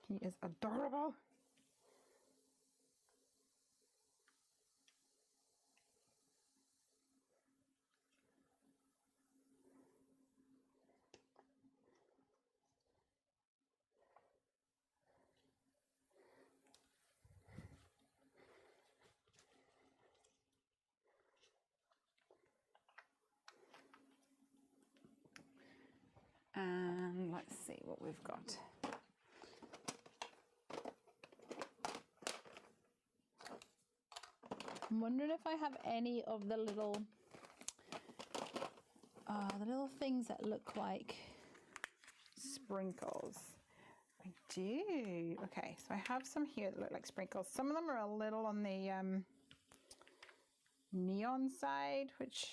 He is adorable. And let's see what we've got. I'm wondering if I have any of the little things that look like sprinkles. I do. Okay, so I have some here that look like sprinkles. Some of them are a little on the neon side, which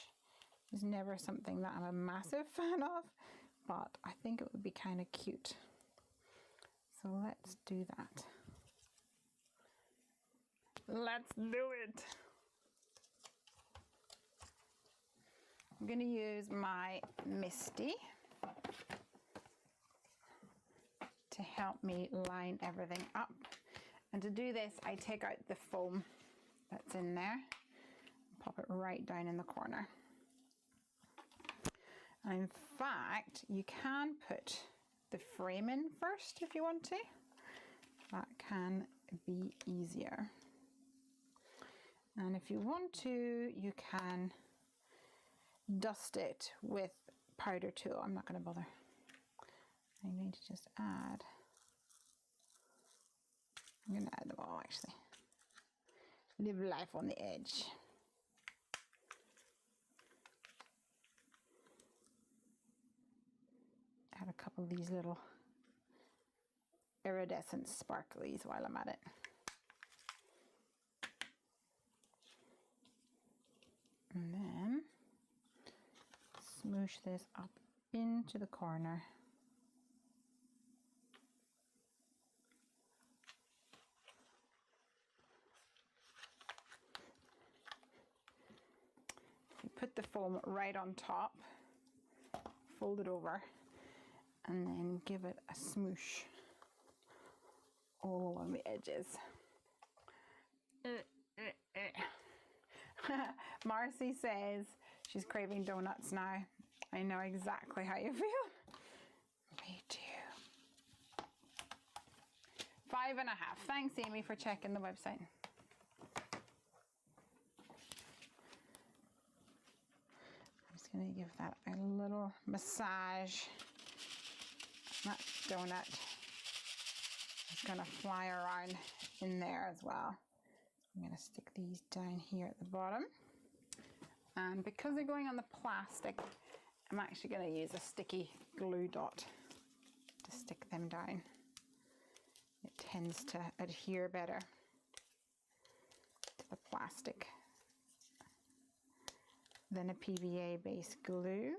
is never something that I'm a massive fan of, but I think it would be kind of cute. So let's do that. Let's do it. I'm going to use my Misty to help me line everything up. And to do this, I take out the foam that's in there, pop it right down in the corner. And in fact, you can put the frame in first if you want to. That can be easier. And if you want to, you can dust it with powder too. I'm not going to bother. I'm going to just add. I'm going to add them all actually. Live life on the edge. Add a couple of these little iridescent sparklies while I'm at it. And then smoosh this up into the corner. You put the foam right on top, fold it over, and then give it a smoosh all along the edges. Marcy says she's craving donuts now. I know exactly how you feel. Me too. 5.5. Thanks, Amy, for checking the website. I'm just going to give that a little massage. That donut is going to fly around in there as well. I'm going to stick these down here at the bottom. And because they're going on the plastic, I'm actually going to use a sticky glue dot to stick them down. It tends to adhere better to the plastic than a PVA-based glue.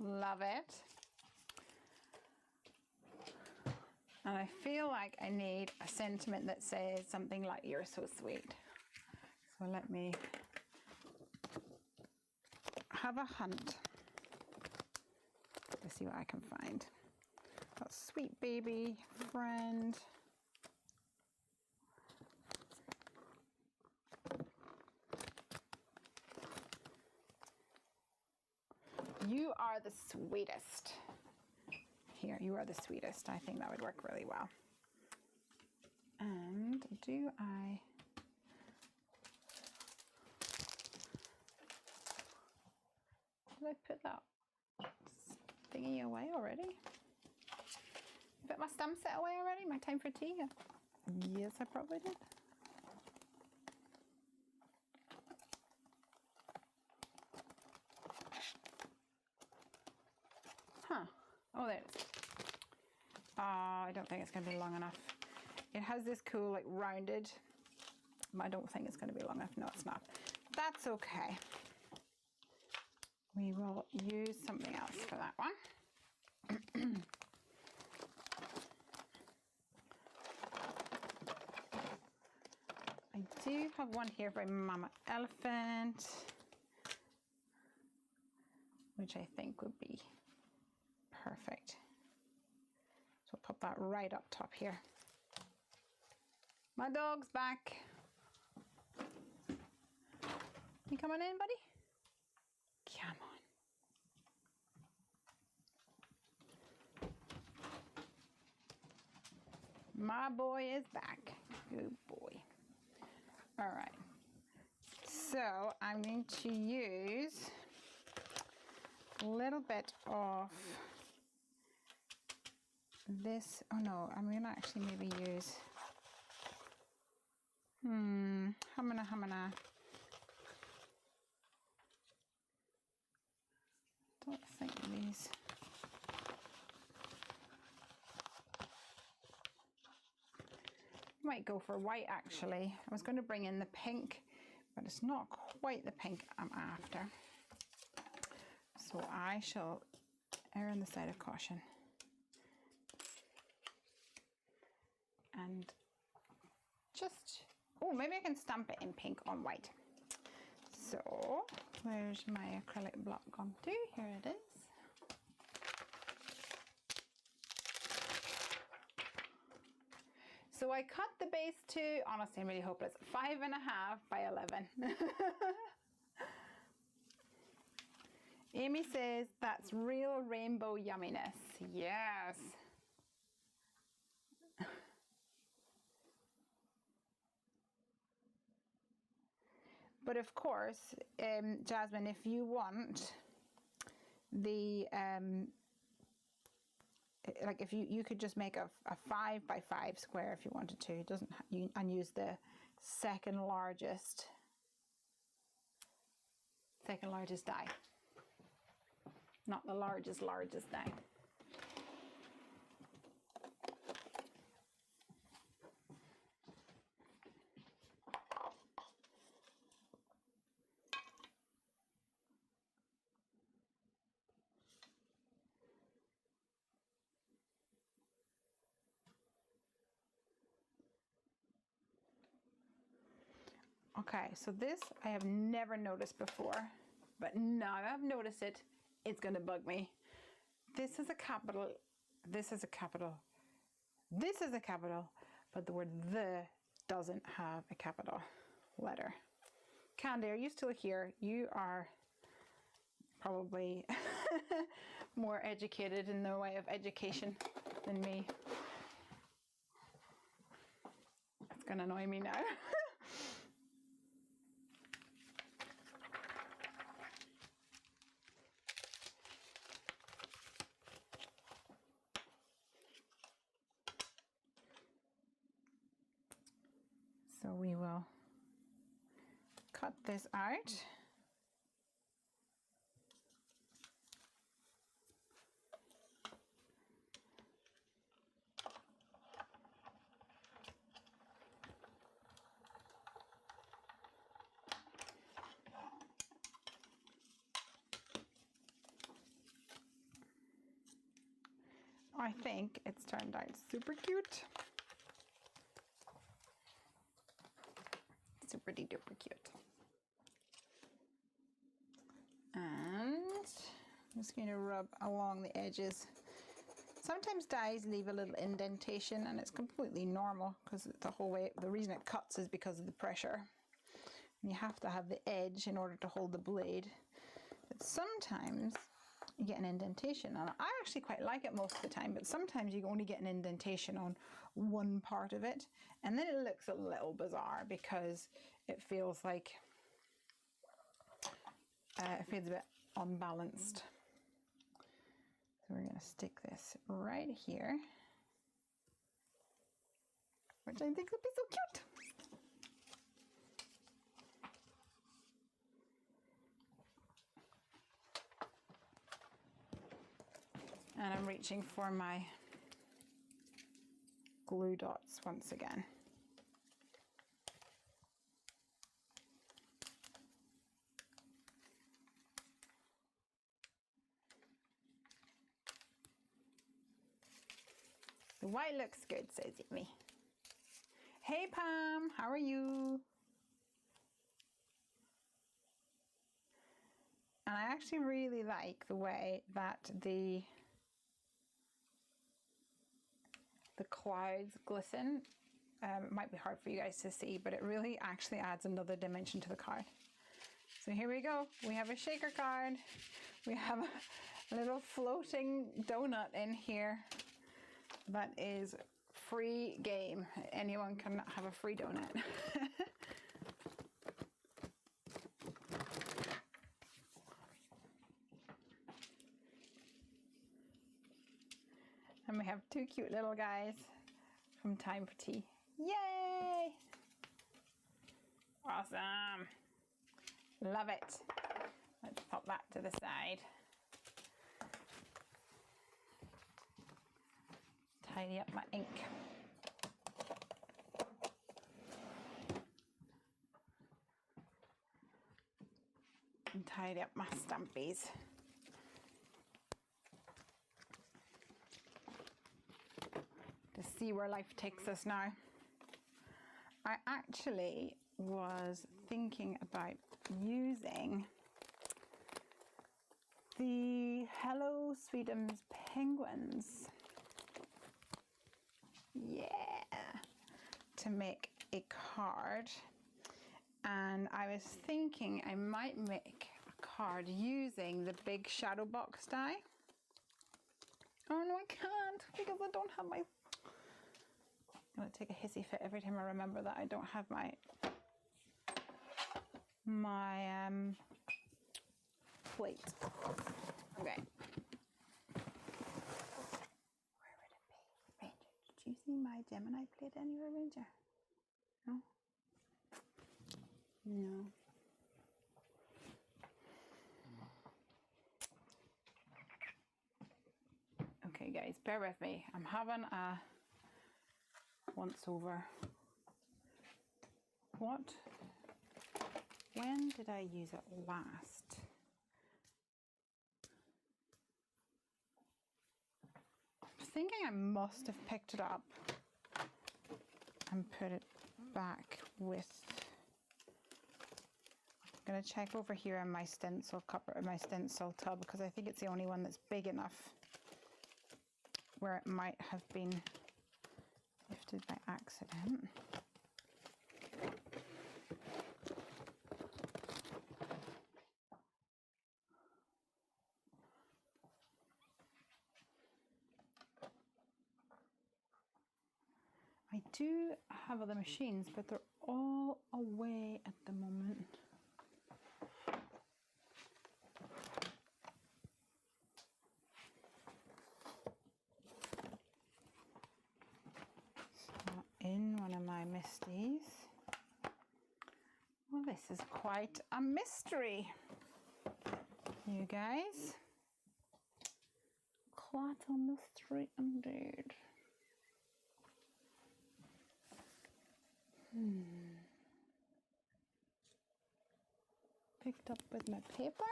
Love it. And I feel like I need a sentiment that says something like, "You're so sweet." So let me have a hunt to see what I can find. Got sweet baby friend. You are the sweetest. Here, you are the sweetest. I think that would work really well. And did I put that thingy away already? Put my stamp set away already? My time for tea? Yes, I probably did. Huh. Oh, there it is. I don't think it's going to be long enough. It has this cool, like, rounded, but I don't think it's going to be long enough. No, it's not. That's okay. We will use something else for that one. I do have one here by Mama Elephant, which I think would be perfect. So I'll put that right up top here. My dog's back. You coming in, buddy? Come on. My boy is back. Good boy. All right. So I'm going to use a little bit of this. Oh no, I'm going to actually maybe use hamana. Don't think these. Might go for white actually. I was going to bring in the pink, but it's not quite the pink I'm after. So I shall err on the side of caution. And just, oh, maybe I can stamp it in pink on white. So where's my acrylic block gone to? Here it is. So I cut the base to, honestly, I'm really hopeless, 5.5 by 11. Amy says, that's real rainbow yumminess. Yes. But of course, Jasmine, if you want the, like if you could just make a 5 by 5 square if you wanted to. It doesn't, and use the second largest die, not the largest die. Okay, so this I have never noticed before, but now I've noticed it, it's going to bug me. This is a capital, this is a capital, this is a capital, but the word the doesn't have a capital letter. Candy, are you still here? You are probably more educated in the way of education than me. It's going to annoy me now. So we will cut this out. I think it's turned out super cute. Super duper cute. And I'm just going to rub along the edges. Sometimes dies leave a little indentation, and it's completely normal because the whole way, the reason it cuts is because of the pressure. And you have to have the edge in order to hold the blade. But sometimes you get an indentation, and I actually quite like it most of the time, but sometimes you only get an indentation on one part of it, and then it looks a little bizarre because it feels like it feels a bit unbalanced. So we're going to stick this right here. which I think would be so cute. And I'm reaching for my glue dots once again. The white looks good, says Yumi. Hey Pam, how are you? And I actually really like the way that the clouds glisten. It might be hard for you guys to see, but it really actually adds another dimension to the card. So here we go. We have a shaker card. We have a little floating donut in here that is free game. Anyone can have a free donut. And we have two cute little guys from Time for Tea. Yay! Awesome. Love it. Let's pop that to the side. Tidy up my ink. And tidy up my stampies. To see where life takes us now. I actually was thinking about using the Hello Sweetums penguins. Yeah, to make a card. And I was thinking I might make a card using the big shadow box die. Oh no, I can't because I don't have my... I'm going to take a hissy fit every time I remember that I don't have my plate. Okay. Where would it be? Ranger, did you see my Gemini plate anywhere, Ranger? No? No. Okay guys, bear with me. I'm having a once over. When did I use it last? I'm thinking I must have picked it up and put it back with... I'm going to check over here in my stencil cup or my stencil tub because I think it's the only one that's big enough where it might have been lifted by accident. I do have other machines, but they're all away at the moment. In one of my misties. Well, this is quite a mystery, you guys. Quite a mystery indeed. Picked up with my paper?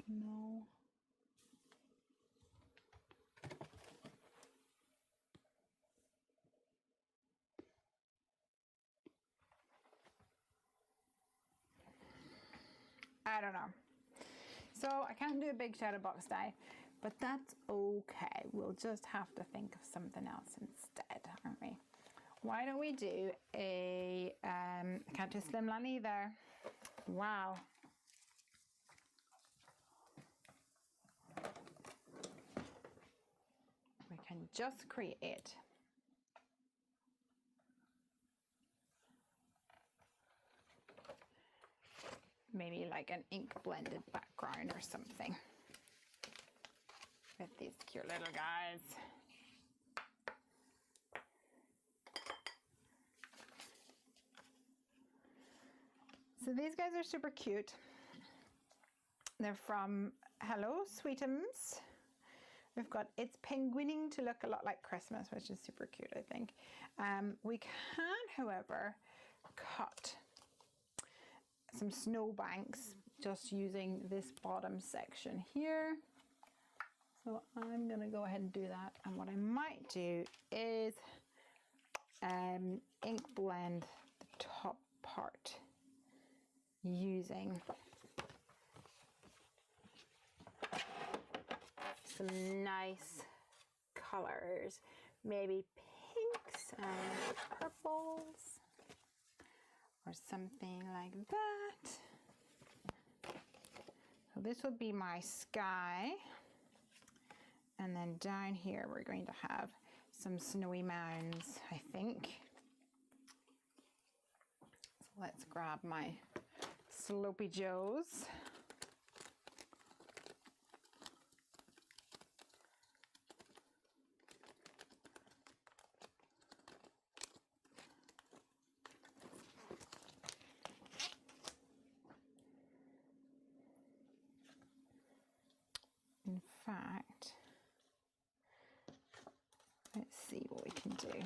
No. I don't know. So I can't do a big shadow box die, but that's okay. We'll just have to think of something else instead, aren't we? Why don't we do a, I can't do slimline either. Wow. We can just create maybe like an ink blended background or something with these cute little guys. So these guys are super cute. They're from Hello Sweetums. We've got It's Penguining to Look a Lot Like Christmas, which is super cute, I think. We can, however, cut some snowbanks just using this bottom section here. So I'm gonna go ahead and do that. And what I might do is ink blend the top part using some nice colors, maybe pinks and purples or something like that. So this will be my sky, and then down here we're going to have some snowy mounds, I think. So let's grab my Slopey Joes. In fact, let's see what we can do.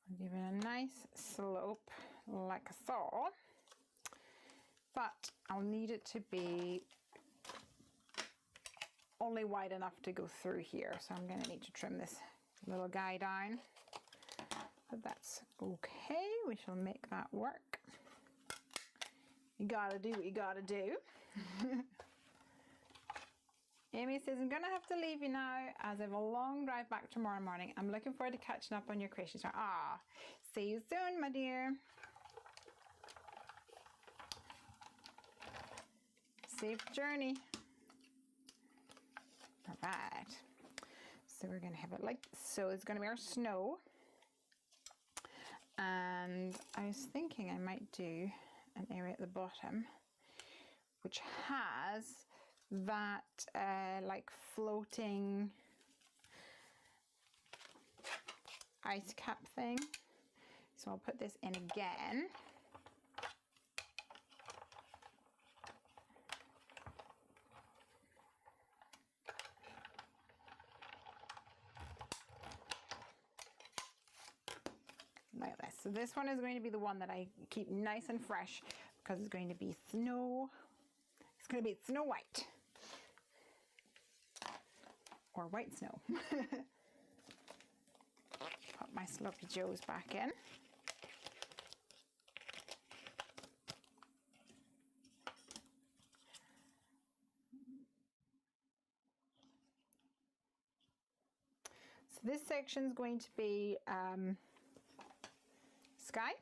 I'll give it a nice slope like so, but I'll need it to be only wide enough to go through here. So I'm going to need to trim this little guy down. But that's okay, we shall make that work. You gotta do what you gotta do. Amy says, I'm gonna have to leave you now as I have a long drive back tomorrow morning. I'm looking forward to catching up on your questions. Ah, see you soon, my dear. Safe journey. All right, so we're gonna have it like so. It's gonna be our snow. And I was thinking I might do an area at the bottom which has that like floating ice cap thing. So I'll put this in again. Like this. So this one is going to be the one that I keep nice and fresh because it's going to be snow. It's going to be Snow White. Or white snow. Put my Sloppy Joes back in. So this section is going to be sky.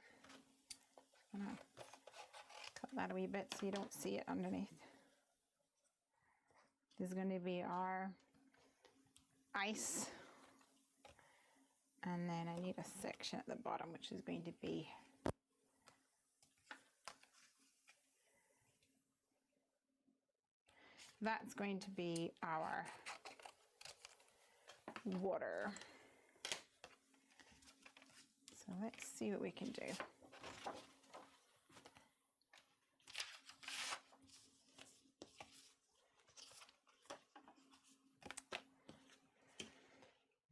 I'm gonna cut that a wee bit so you don't see it underneath. This is going to be our ice, and then I need a section at the bottom which is going to be that's going to be our water. So let's see what we can do.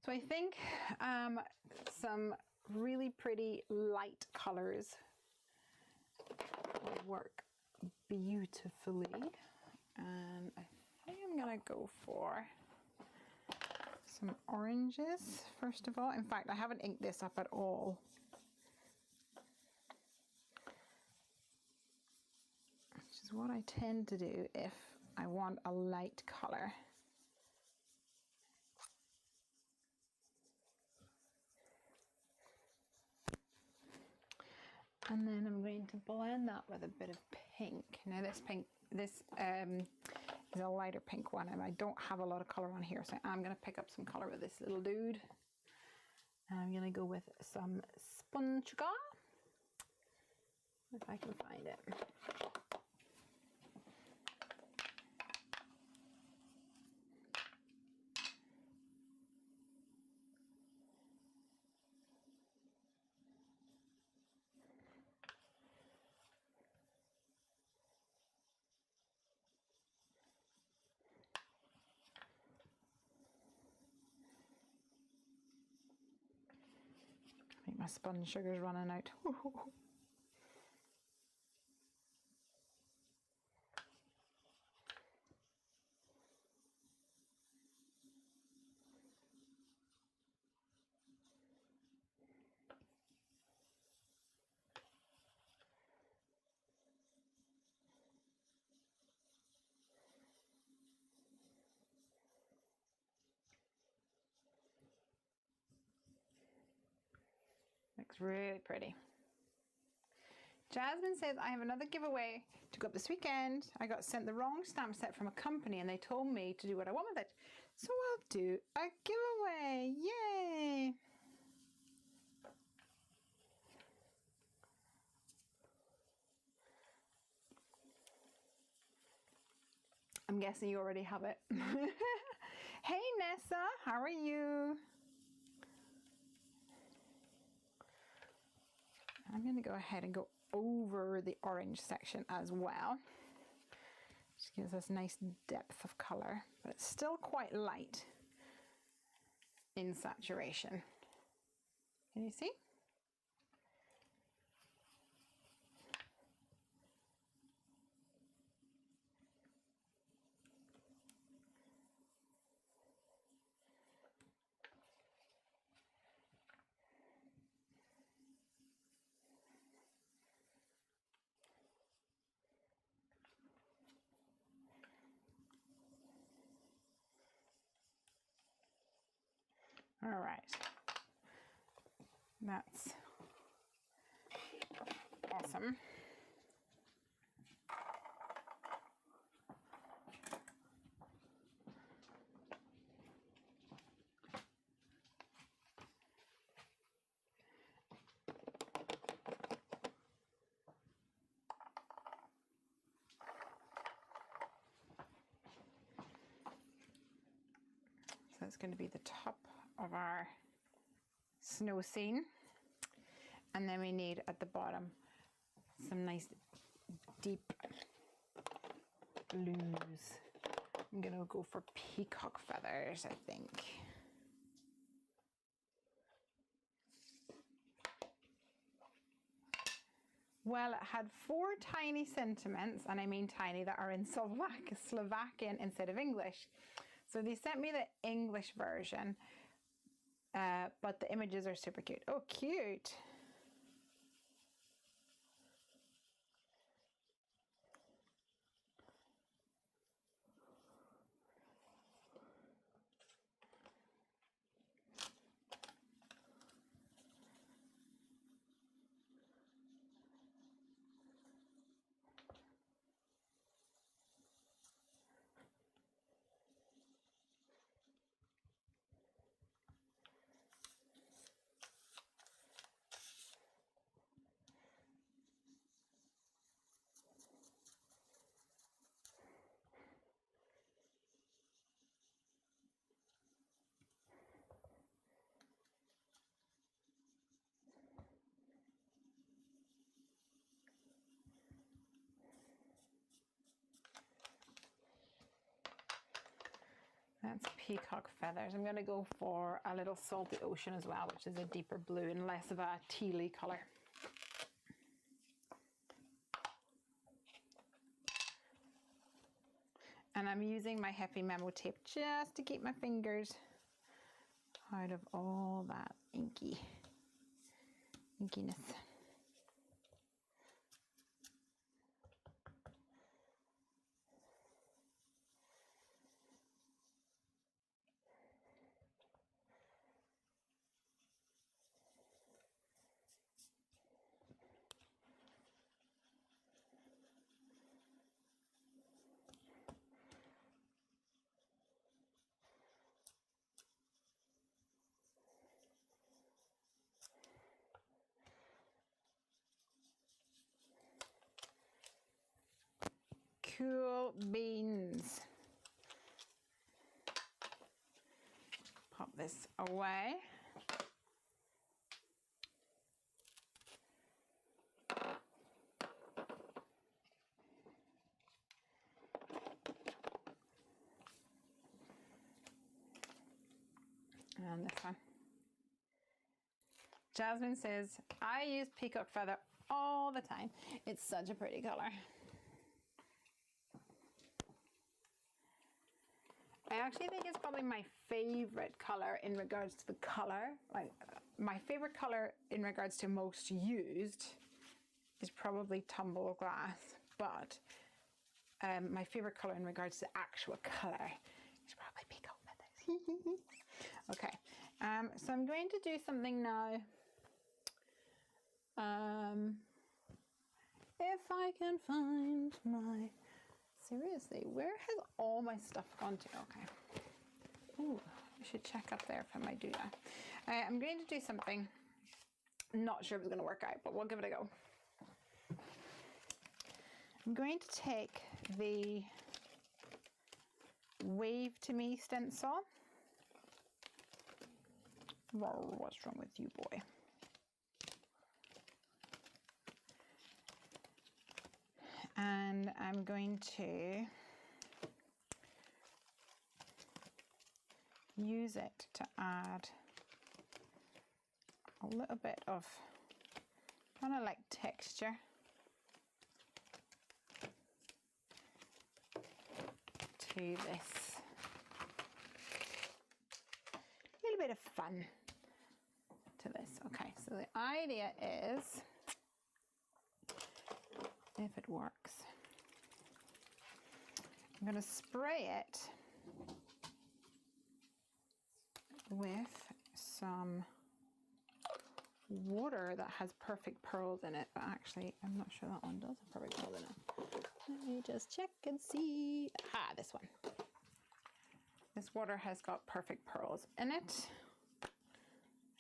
So I think some really pretty light colors will work beautifully. And I think I'm gonna go for some oranges first of all. In fact, I haven't inked this up at all. Which is what I tend to do if I want a light color. And then I'm going to blend that with a bit of pink. Now this pink, this is a lighter pink one, and I don't have a lot of color on here, so I'm going to pick up some color with this little dude. And I'm going to go with some Sponge Sugar, if I can find it. my sponge sugar's running out. Looks really pretty. Jasmine says, I have another giveaway to go up this weekend. I got sent the wrong stamp set from a company and they told me to do what I want with it. So I'll do a giveaway. Yay! I'm guessing you already have it. Hey Nessa, how are you? I'm going to go ahead and go over the orange section as well. Just gives us nice depth of color, but it's still quite light in saturation. Can you see? All right, that's awesome. So that's going to be the top of our snow scene, and then we need at the bottom some nice deep blues. I'm gonna go for peacock feathers, I think. Well, it had 4 tiny sentiments, and I mean tiny, that are in Slovakian instead of English. So they sent me the English version, but the images are super cute. Oh, cute. That's peacock feathers. I'm going to go for a little salty ocean as well, which is a deeper blue and less of a tealy color. And I'm using my Heffy Memo tape just to keep my fingers out of all that inkiness. Cool beans. Pop this away. And this one. Jasmine says, I use peacock feather all the time. It's such a pretty color. I actually think it's probably my favorite color in regards to the color. Like my favorite color in regards to most used is probably tumble glass, but my favorite color in regards to actual color is probably peacock feathers. Okay, so I'm going to do something now. If I can find my, seriously, where has all my stuff gone to? Okay. Ooh, I should check up there if I might do that. I'm going to do something, not sure if it's going to work out, but we'll give it a go. I'm going to take the Wave to Me stencil. Whoa, what's wrong with you, boy? And I'm going to use it to add a little bit of kind of like texture to this. A little bit of fun to this. Okay, so the idea is, if it works, I'm going to spray it with some water that has perfect pearls in it, but actually I'm not sure that one does have perfect pearls in it. Let me just check and see. Ah, this one. This water has got perfect pearls in it.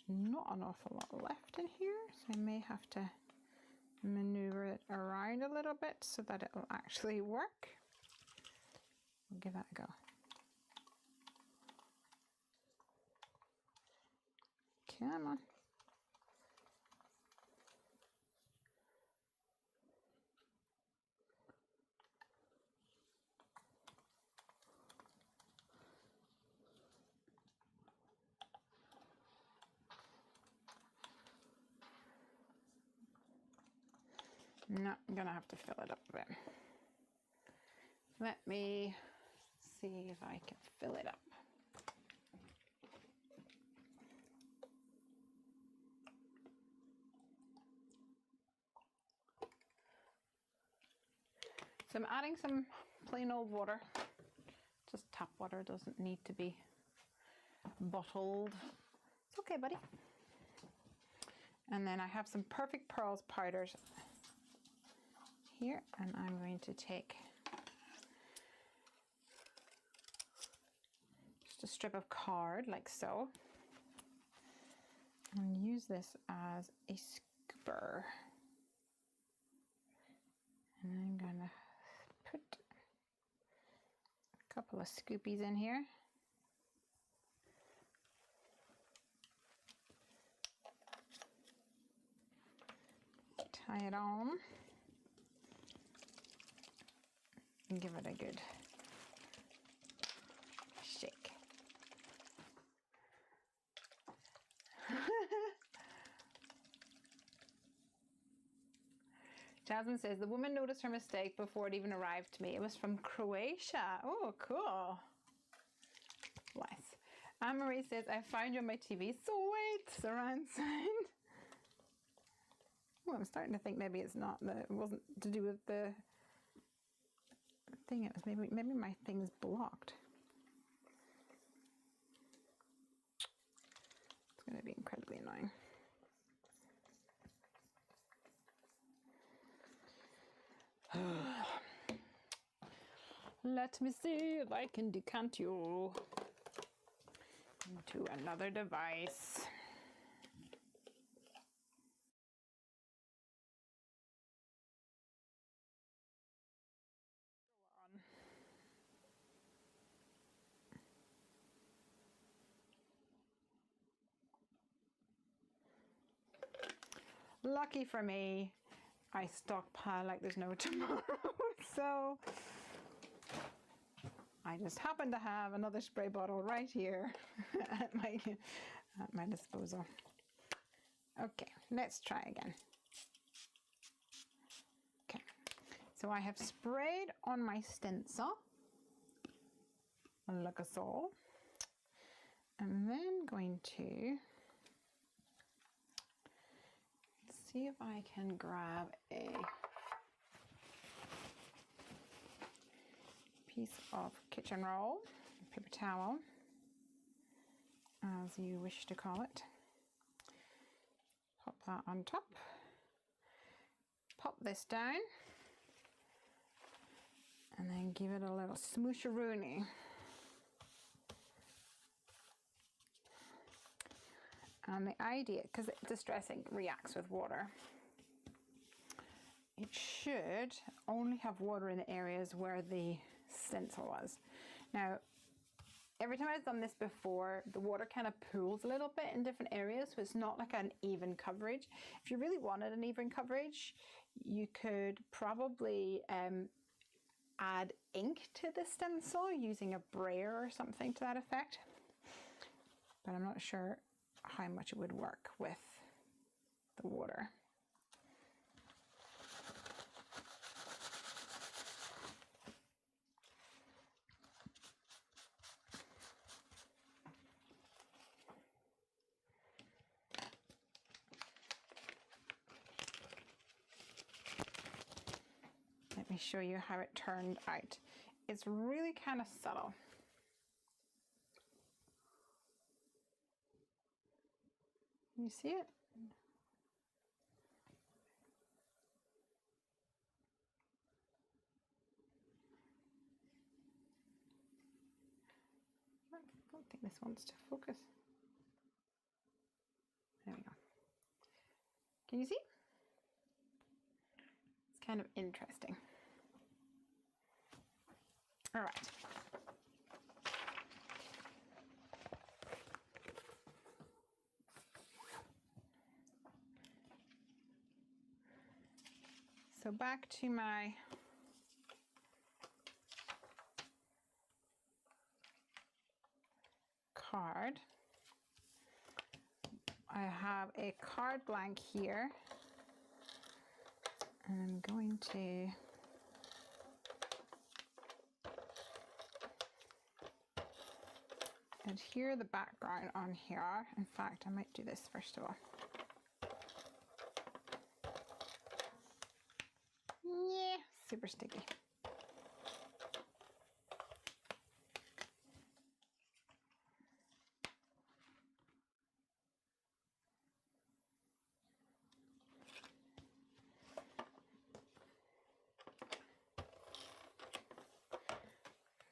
Not an awful lot left in here, so I may have to maneuver it around a little bit so that it will actually work. We'll give that a go. Come on. No, I'm gonna have to fill it up a bit. Let me see if I can fill it up. So I'm adding some plain old water, just tap water, doesn't need to be bottled. It's okay, buddy. And then I have some Perfect Pearls powders here, and I'm going to take just a strip of card like so and use this as a scooper. And I'm gonna put a couple of scoopies in here. Tie it on and give it a good shake. Jasmine says, the woman noticed her mistake before it even arrived to me. It was from Croatia. Oh, cool. Bless. Anne-Marie says, I found you on my TV. Sweet. Surround sound. Oh, I'm starting to think maybe it's not, it wasn't to do with the thing. It was maybe my thing's blocked. It's going to be incredibly annoying. Let me see if I can decant you into another device. Lucky for me, I stockpile like there's no tomorrow. So I just happen to have another spray bottle right here at my disposal. Okay, let's try again. Okay, so I have sprayed on my stencil like so. I'm then going to see if I can grab a piece of kitchen roll, paper towel, as you wish to call it. Pop that on top. Pop this down. And then give it a little smoosharoonie. And the idea, because distressing reacts with water, it should only have water in the areas where the stencil was. Now, every time I've done this before, the water kind of pools a little bit in different areas, so it's not like an even coverage. If you really wanted an even coverage, you could probably add ink to the stencil using a brayer or something to that effect. But I'm not sure how much it would work with the water. Let me show you how it turned out. It's really kind of subtle. You see it? I don't think this wants to focus. There we go. Can you see? It's kind of interesting. All right. So back to my card. I have a card blank here. And I'm going to adhere the background on here. In fact, I might do this first of all. Yeah, super sticky.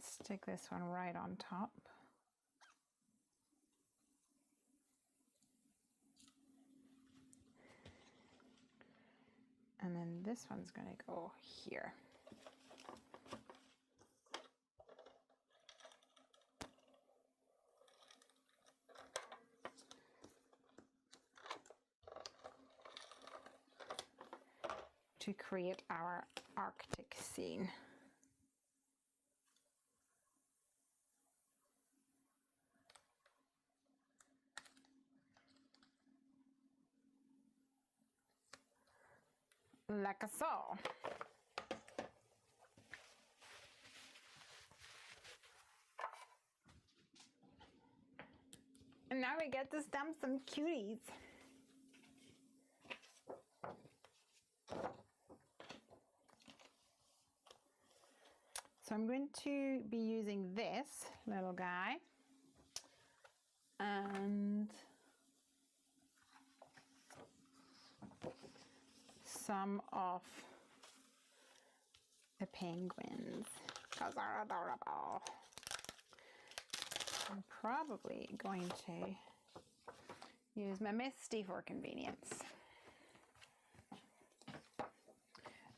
Stick this one right on top. And then this one's going to go here. To create our Arctic scene. Like so. And now we get to stamp some cuties. So I'm going to be using this little guy and some of the penguins because they're adorable. I'm probably going to use my Misty for convenience.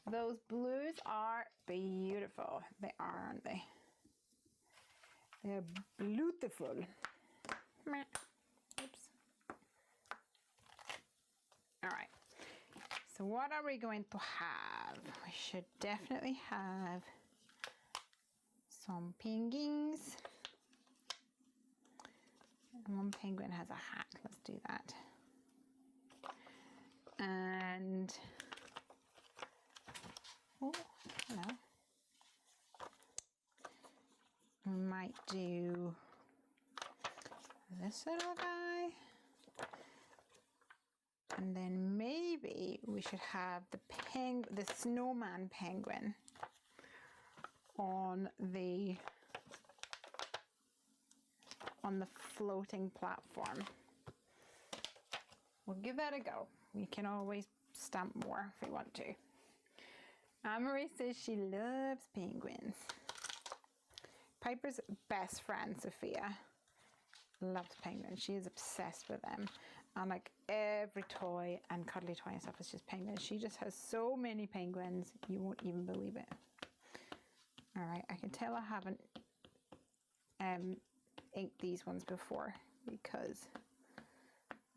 Those blues are beautiful. They are, aren't they? They're beautiful. Oops. All right. So what are we going to have? We should definitely have some penguins. And one penguin has a hat. Let's do that. this little guy. And then maybe we should have the snowman penguin on the floating platform. We'll give that a go. We can always stamp more if we want to. Anne-Marie says she loves penguins. Piper's best friend, Sophia, loves penguins. She is obsessed with them. And like every toy and cuddly toy and stuff is just penguins. She just has so many penguins, you won't even believe it. All right, I can tell I haven't inked these ones before because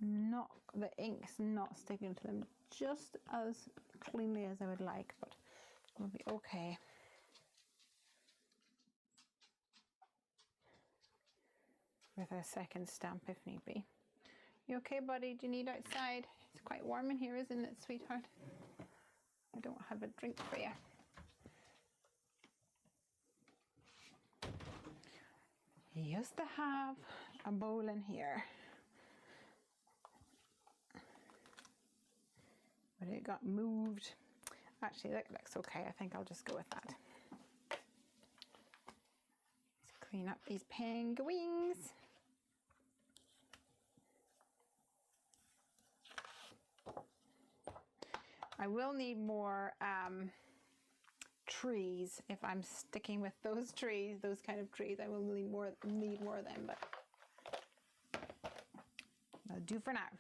the ink's not sticking to them just as cleanly as I would like, but it'll be okay. With a second stamp if need be. You okay, buddy? Do you need outside? It's quite warm in here, isn't it, sweetheart? I don't have a drink for you. He used to have a bowl in here, but it got moved. Actually, that looks okay. I think I'll just go with that. Let's clean up these penguins. I will need more trees. If I'm sticking with those trees, those kind of trees, I will need more of them, but that'll do for now.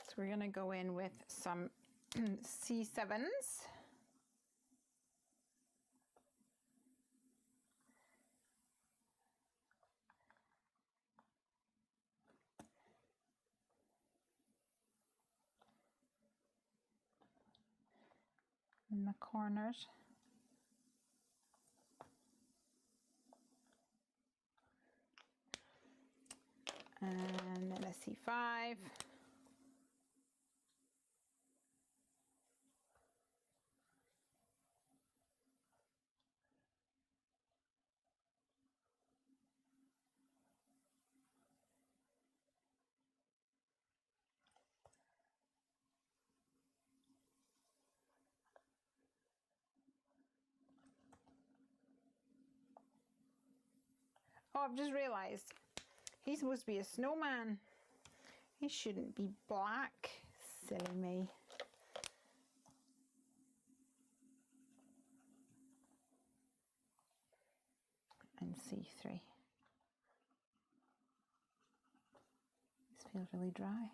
So we're gonna go in with some C7s. In the corners. And then a C5. Oh, I've just realized he's supposed to be a snowman. He shouldn't be black. Silly me. And C3. This feels really dry.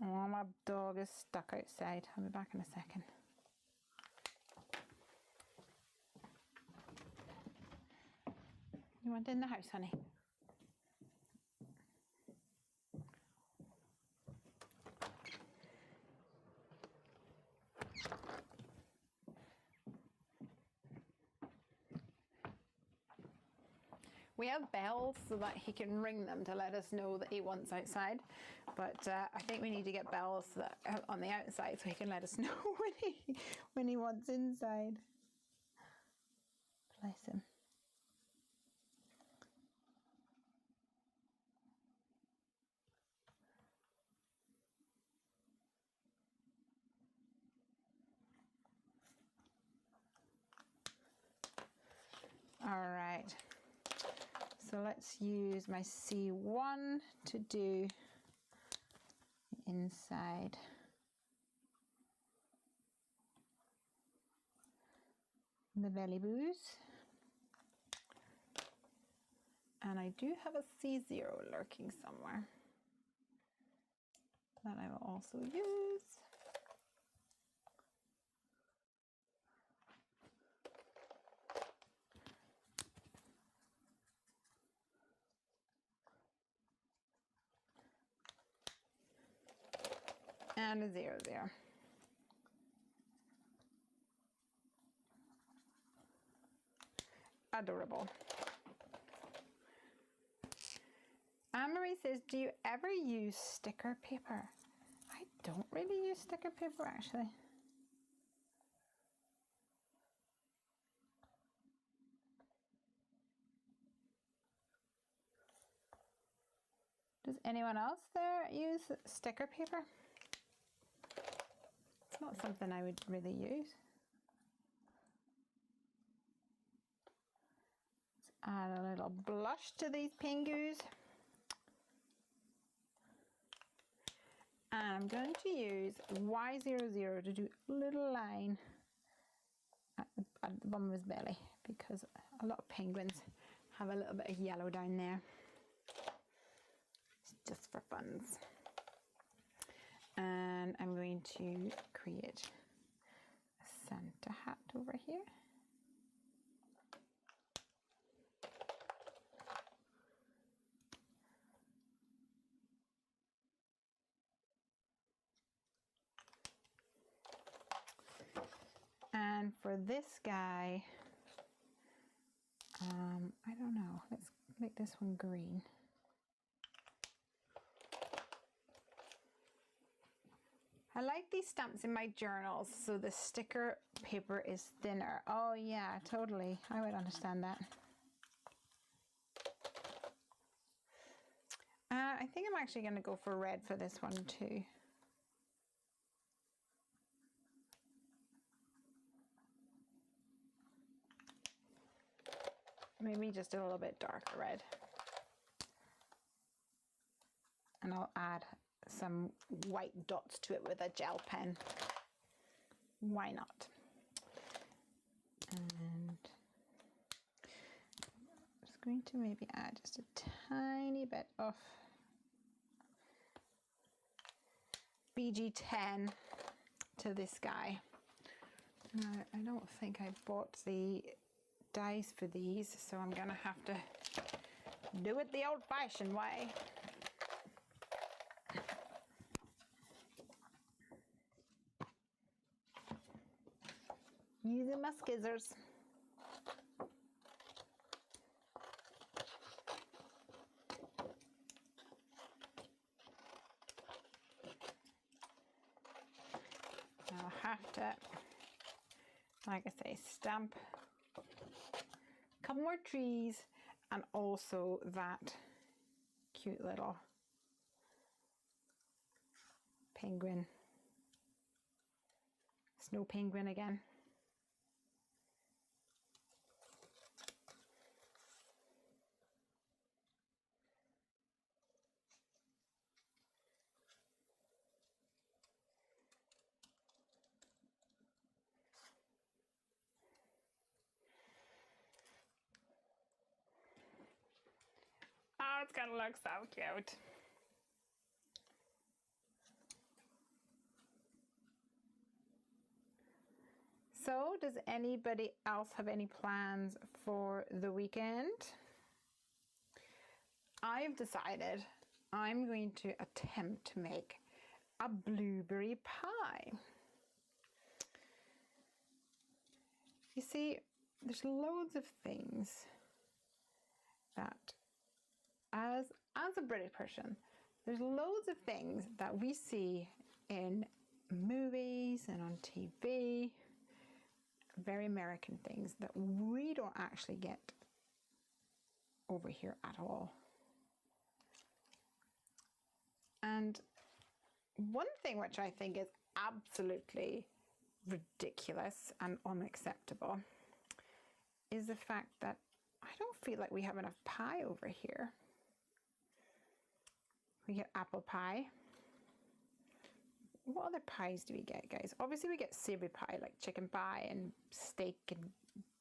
Oh, my dog is stuck outside. I'll be back in a second. You want in the house, honey? We have bells so that he can ring them to let us know that he wants outside, but I think we need to get bells so that, on the outside so he can let us know when he wants inside. Bless him. All right, so let's use my C1 to do the inside. The belly boos. And I do have a C0 lurking somewhere that I will also use. And a 0, 0. Adorable. Anne-Marie says, do you ever use sticker paper? I don't really use sticker paper, actually. Does anyone else there use sticker paper? It's not something I would really use. Let's add a little blush to these pingus. And I'm going to use Y00 to do a little line at the bottom of his belly, because a lot of penguins have a little bit of yellow down there. It's just for funs. And I'm going to create a Santa hat over here. And for this guy, I don't know, let's make this one green. I like these stamps in my journals, so the sticker paper is thinner. Oh yeah, totally, I would understand that. I think I'm actually going to go for red for this one too. Maybe just a little bit darker red. And I'll add some white dots to it with a gel pen. Why not? And I'm just going to maybe add just a tiny bit of BG10 to this guy. I don't think I bought the dies for these, so I'm gonna have to do it the old-fashioned way. Using my scissors. I'll have to, like I say, stamp a couple more trees and also that cute little penguin, snow penguin again. Oh, it's gonna look so cute. So, does anybody else have any plans for the weekend? I've decided I'm going to attempt to make a blueberry pie. You see, there's loads of things that as a British person, there's loads of things that we see in movies and on TV, very American things that we don't actually get over here at all. And one thing which I think is absolutely ridiculous and unacceptable is the fact that I don't feel like we have enough pie over here. We get apple pie. What other pies do we get, guys? Obviously we get savory pie like chicken pie and steak and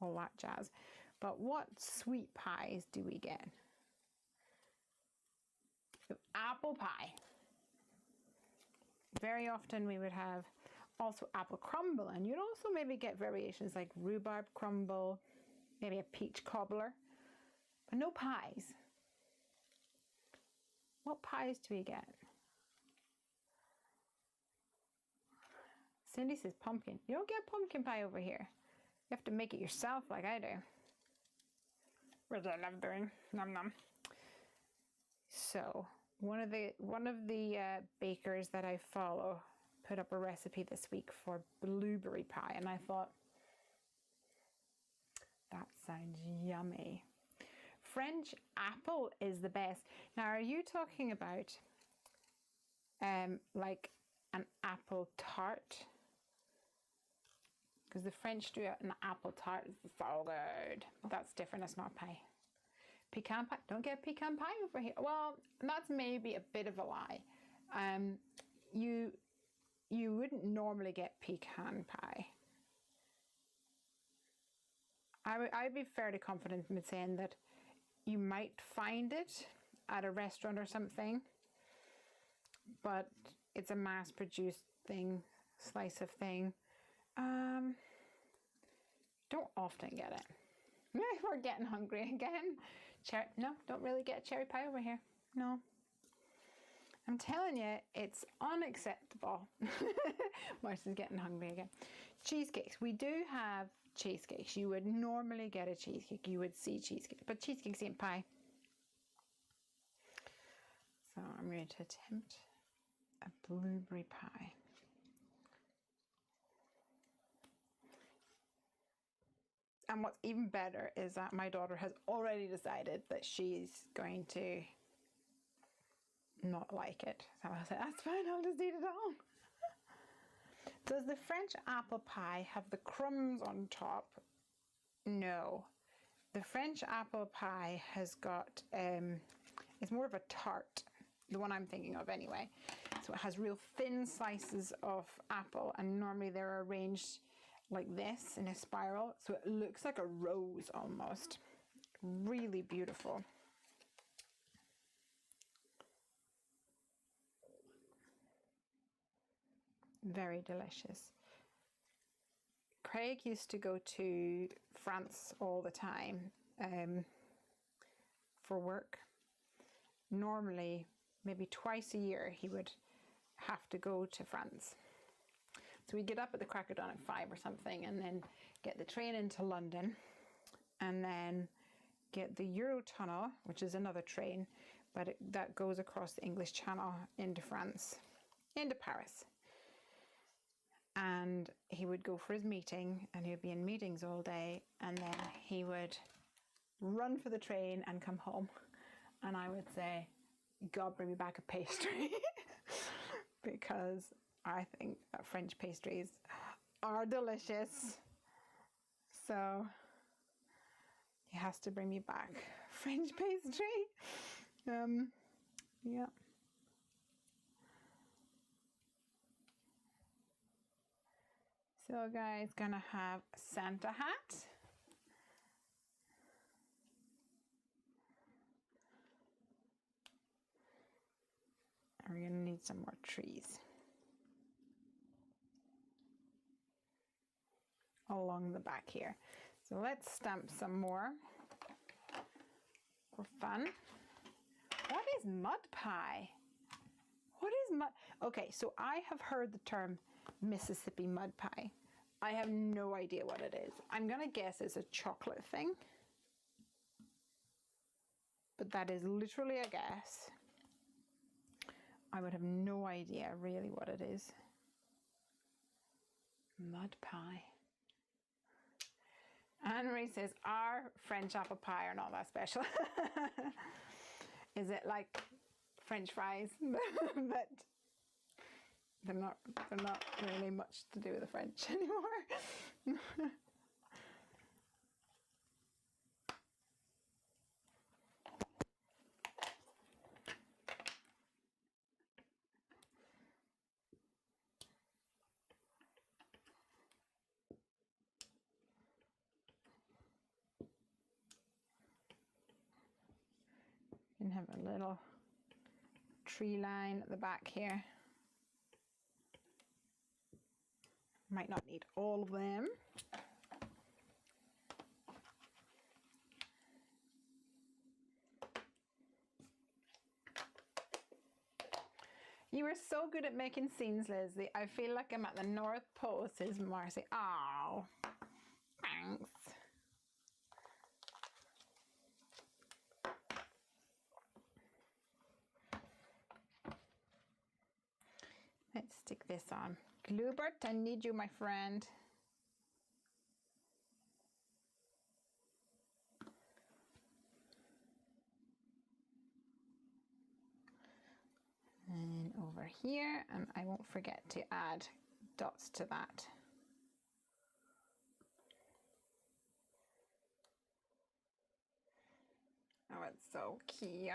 all that jazz. But what sweet pies do we get? So apple pie. Very often we would have also apple crumble, and you'd also maybe get variations like rhubarb crumble, maybe a peach cobbler, but no pies. What pies do we get? Cindy says pumpkin. You don't get pumpkin pie over here. You have to make it yourself like I do. Which I love doing. Nom nom. So one of the bakers that I follow put up a recipe this week for blueberry pie, and I thought, that sounds yummy. French apple is the best. Now, are you talking about like an apple tart? Because the French do an apple tart. It's so good. That's different. It's not pie. Pecan pie. Don't get pecan pie over here. Well, that's maybe a bit of a lie. You wouldn't normally get pecan pie. I'd be fairly confident in saying that you might find it at a restaurant or something, but it's a mass-produced thing, slice of thing. Don't often get it. We're getting hungry again. No, don't really get cherry pie over here. No. I'm telling you, it's unacceptable. Marcy's getting hungry again. Cheesecakes. We do have cheesecakes. You would normally get a cheesecake. You would see cheesecake, but cheesecakes ain't pie. So I'm going to attempt a blueberry pie. And what's even better is that my daughter has already decided that she's going to not like it. So I said, that's fine, I'll just eat it all. Does the French apple pie have the crumbs on top? No. The French apple pie has got, it's more of a tart, the one I'm thinking of anyway. So it has real thin slices of apple, and normally they're arranged like this in a spiral, so it looks like a rose almost. Really beautiful. Very delicious. Craig used to go to France all the time for work. Normally, maybe twice a year, he would have to go to France. So we'd get up at the crack of dawn at 5 or something, and then get the train into London, and then get the Eurotunnel, which is another train, but that goes across the English Channel into France, into Paris. And he would go for his meeting, and he would be in meetings all day, and then he would run for the train and come home. And I would say, God, bring me back a pastry. Because I think that French pastries are delicious. So he has to bring me back French pastry. Yeah. So guys, gonna have Santa hat. And we're gonna need some more trees along the back here. So let's stamp some more for fun. What is mud pie? What is mud? Okay, so I have heard the term Mississippi mud pie. I have no idea what it is. I'm gonna guess it's a chocolate thing, but that is literally a guess. I would have no idea really what it is. Mud pie. Anne-Marie says, our French apple pie are not that special. Is it like French fries? But they're not really much to do with the French anymore. And have a little tree line at the back here. Might not need all of them. You were so good at making scenes, Leslie. I feel like I'm at the North Pole, says Marcy. Oh, thanks. Let's stick this on. Glubert, I need you, my friend. over here, and I won't forget to add dots to that. Oh, it's so cute.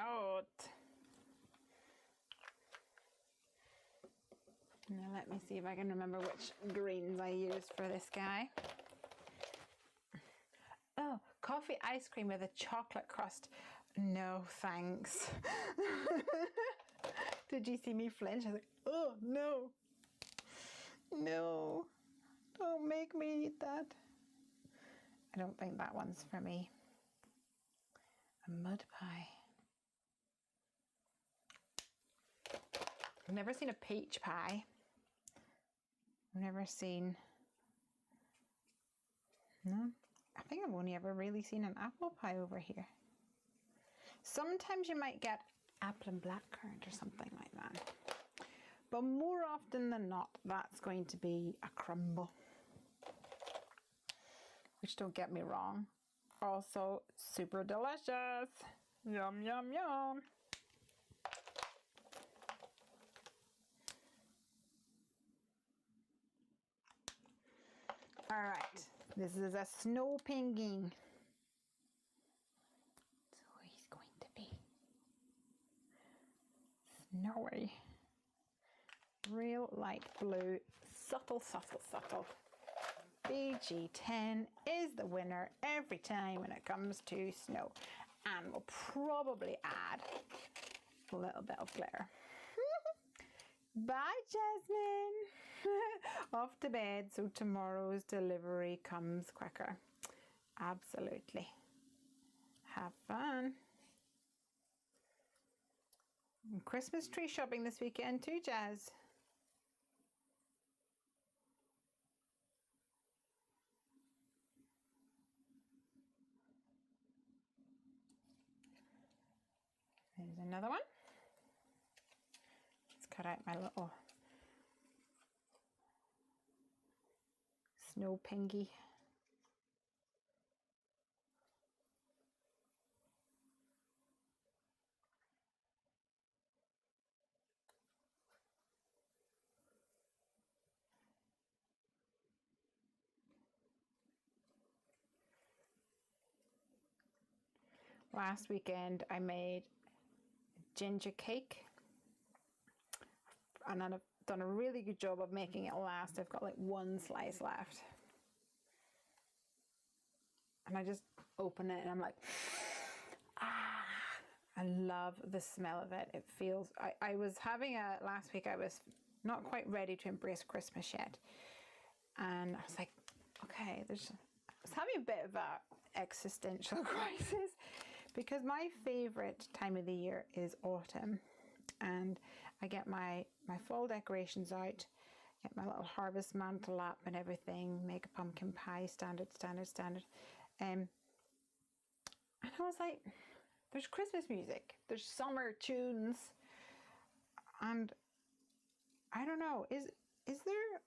Now let me see if I can remember which greens I used for this guy. Oh, coffee ice cream with a chocolate crust. No, thanks. Did you see me flinch? I was like, oh, no. No, don't make me eat that. I don't think that one's for me. A mud pie. I've never seen a peach pie. I've never seen, no, I think I've only ever really seen an apple pie over here. Sometimes you might get apple and blackcurrant or something like that. But more often than not, that's going to be a crumble. Which, don't get me wrong, also super delicious. Yum, yum, yum. All right, this is a snow penguin. So he's going to be snowy. Real light blue, subtle, subtle, subtle. BG10 is the winner every time when it comes to snow. And we'll probably add a little bit of glitter. Bye, Jasmine. Off to bed so tomorrow's delivery comes quicker. Absolutely. Have fun. And Christmas tree shopping this weekend too, Jazz. There's another one. Let's cut out my little snow pingy. Last weekend I made ginger cake, and I've done a really good job of making it last. I've got like one slice left, and I just open it and I'm like, ah, I love the smell of it. It feels, I was having last week I was not quite ready to embrace Christmas yet, and I was like, okay, I was having a bit of a existential crisis, because my favorite time of the year is autumn, and I get my fall decorations out, get my little harvest mantle up and everything, make a pumpkin pie, standard. And I was like, there's Christmas music, there's summer tunes, and I don't know, is there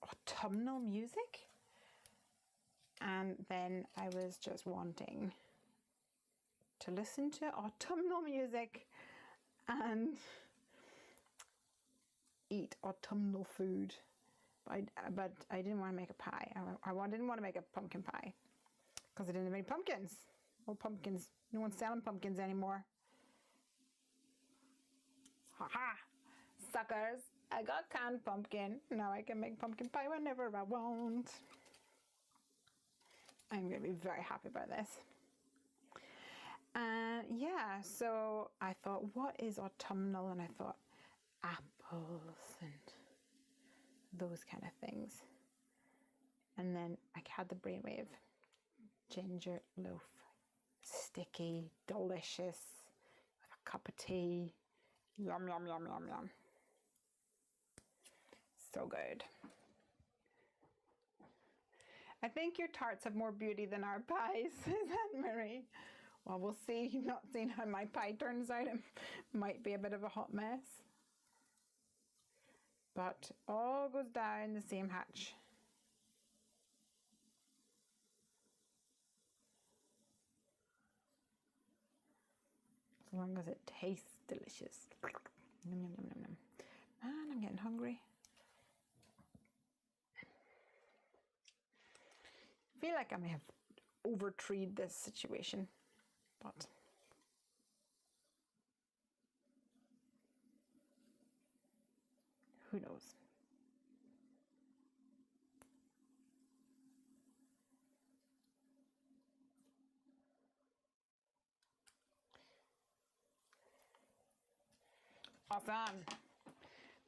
autumnal music? And then I was just wanting to listen to autumnal music and eat autumnal food, but I didn't want to make a pie. I didn't want to make a pumpkin pie because I didn't have any pumpkins. No pumpkins. No one's selling pumpkins anymore. Ha! Suckers! I got canned pumpkin. Now I can make pumpkin pie whenever I want. I'm going to be very happy about this. Yeah, so I thought, what is autumnal? And I thought apples and those kind of things. And then I had the brainwave. Ginger loaf. Sticky, delicious, with a cup of tea. Yum, yum, yum, yum, yum. So good. I think your tarts have more beauty than our pies, says Aunt Marie. Well, we'll see. You've not seen how my pie turns out. It might be a bit of a hot mess. But all goes down the same hatch. As long as it tastes delicious. Yum, yum, yum, yum, yum. Man, I'm getting hungry. I feel like I may have over-treed this situation, but who knows? Awesome.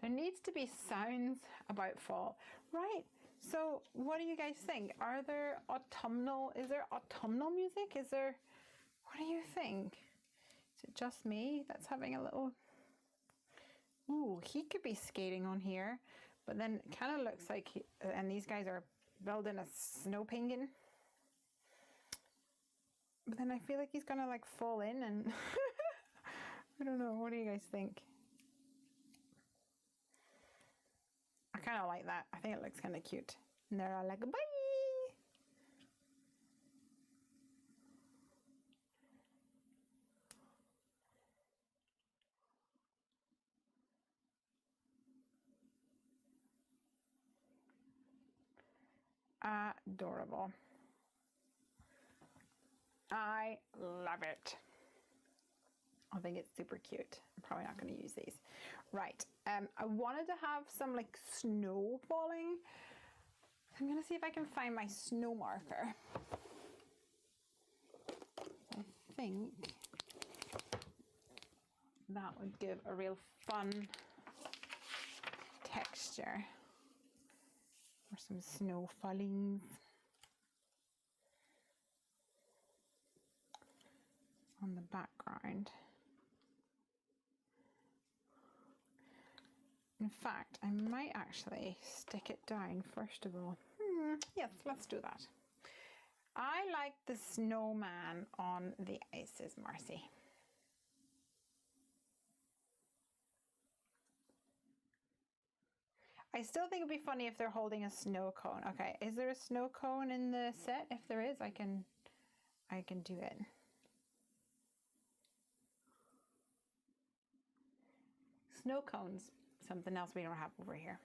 There needs to be sounds about fall, right? So what do you guys think? Is there autumnal music? What do you think? Is it just me that's having a little, ooh, he could be skating on here, but then it kind of looks like, and these guys are building a snow penguin. But then I feel like he's gonna like fall in and I don't know, what do you guys think? I kind of like that. I think it looks kind of cute. And they're all like, bye! Adorable. I love it. I think it's super cute. I'm probably not going to use these. Right. I wanted to have some like snow falling. I'm going to see if I can find my snow marker. I think that would give a real fun texture for some snow fallings. On the background. In fact, I might actually stick it down first of all. Yes, let's do that. I like the snowman on the ice, says Marcy. I still think it'd be funny if they're holding a snow cone. Okay, is there a snow cone in the set? If there is, I can do it. Snow cones, something else we don't have over here.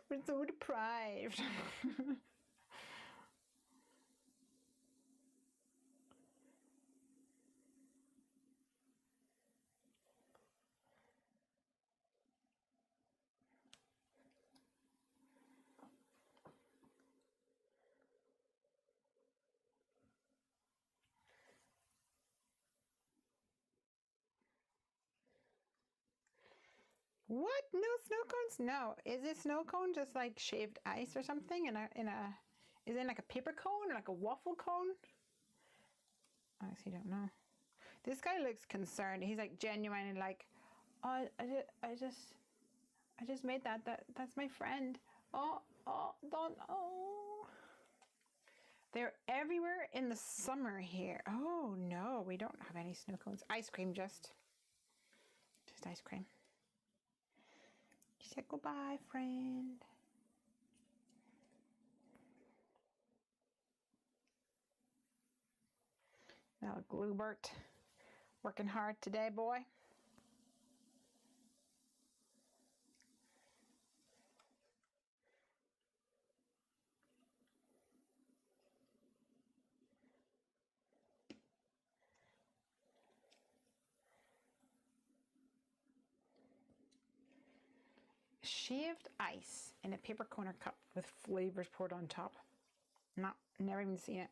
We're so deprived. What? No snow cones? No. Is a snow cone just like shaved ice or something is it like a paper cone or like a waffle cone? I actually don't know. This guy looks concerned. He's like genuinely like, oh, I just made that's my friend. Oh, don't, oh. They're everywhere in the summer here. Oh no, we don't have any snow cones. Ice cream, just ice cream. She said goodbye, friend. Now, Bluebert, working hard today, boy. Shaved ice in a paper corner cup with flavors poured on top. No, never even seen it.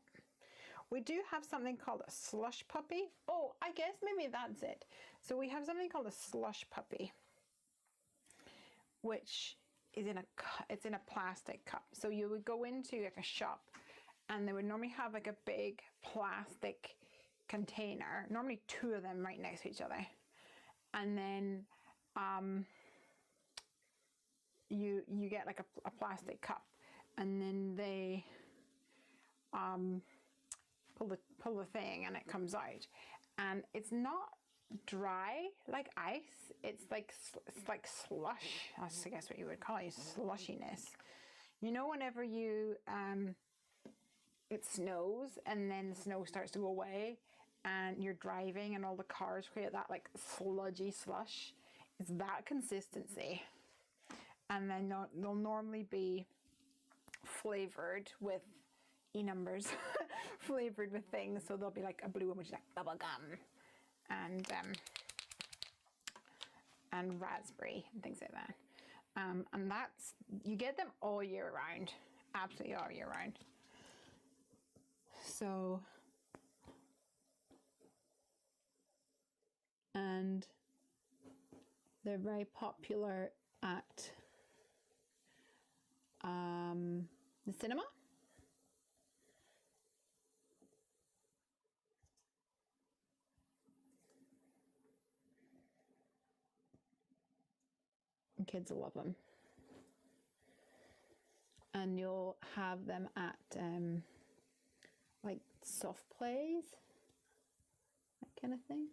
We do have something called a slush puppy. Oh, I guess maybe that's it. So we have something called a slush puppy, which is it's in a plastic cup. So you would go into like a shop and they would normally have like a big plastic container, normally two of them right next to each other. And then you get like a plastic cup, and then they pull the thing and it comes out, and it's not dry like ice. It's like slush. That's, I guess, what you would call it, slushiness. You know, whenever it snows and then the snow starts to go away and you're driving and all the cars create that like sludgy slush. It's that consistency. And then they'll normally be flavored with numbers, flavored with things. So there'll be like a blue one, which is like bubble gum, and raspberry and things like that. And that's, you get them all year round, absolutely all year round. So, and they're very popular at the cinema. And kids love them. And you'll have them at like soft plays, that kind of thing.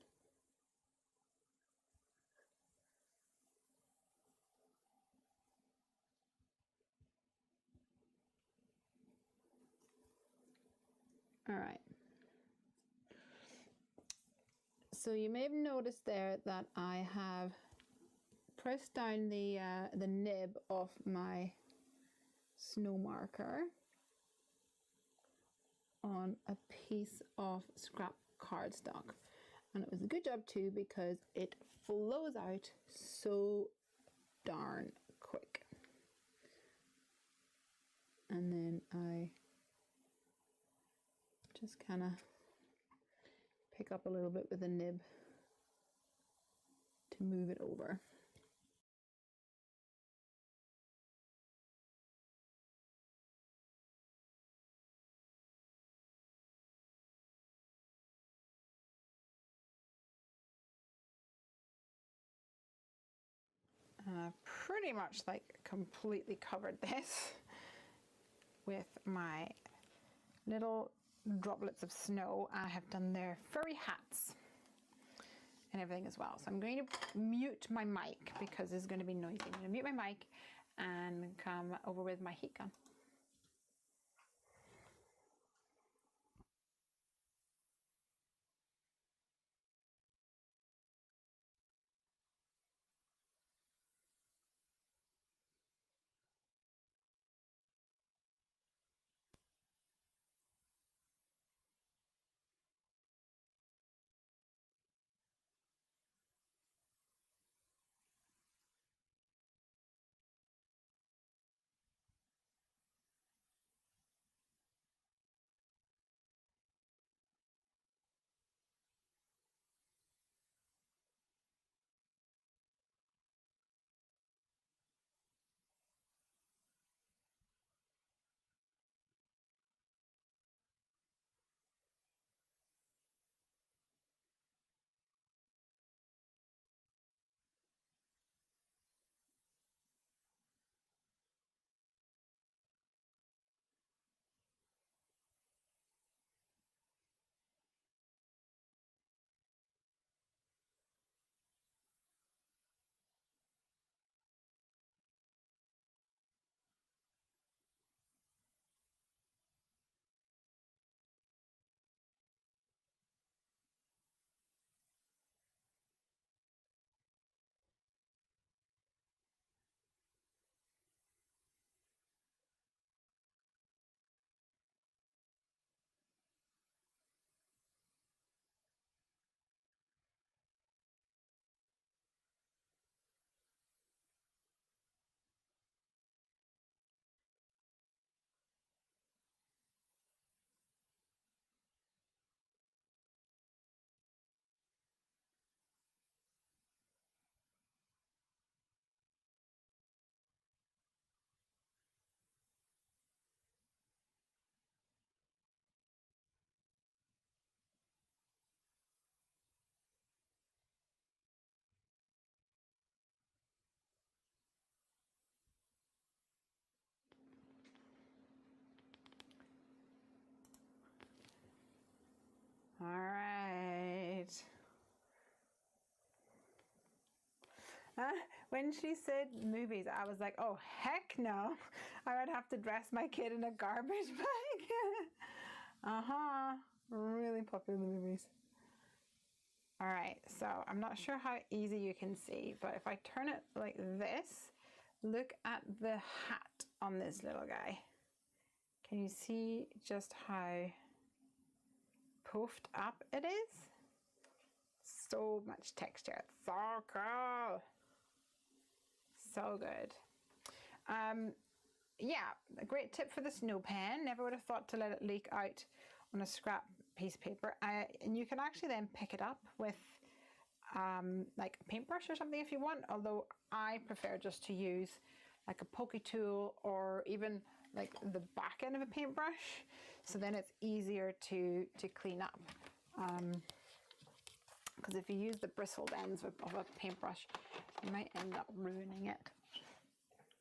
All right. So you may have noticed there that I have pressed down the nib of my snow marker on a piece of scrap cardstock, and it was a good job too because it flows out so darn quick. And then I just kind of pick up a little bit with a nib to move it over. And I've pretty much like completely covered this with my little droplets of snow. I have done their furry hats and everything as well. So I'm going to mute my mic because it's going to be noisy. I'm going to mute my mic and come over with my heat gun. All right. When she said movies, I was like, oh, heck no. I would have to dress my kid in a garbage bag. Uh-huh. Really popular movies. All right, so I'm not sure how easy you can see, but if I turn it like this, look at the hat on this little guy. Can you see just how puffed up it is? So much texture. It's so cool. So good. Yeah, a great tip for the snow pen. Never would have thought to let it leak out on a scrap piece of paper. And you can actually then pick it up with like a paintbrush or something if you want, although I prefer just to use like a pokey tool or even like the back end of a paintbrush, so then it's easier to clean up. Because if you use the bristled ends of a paintbrush, you might end up ruining it,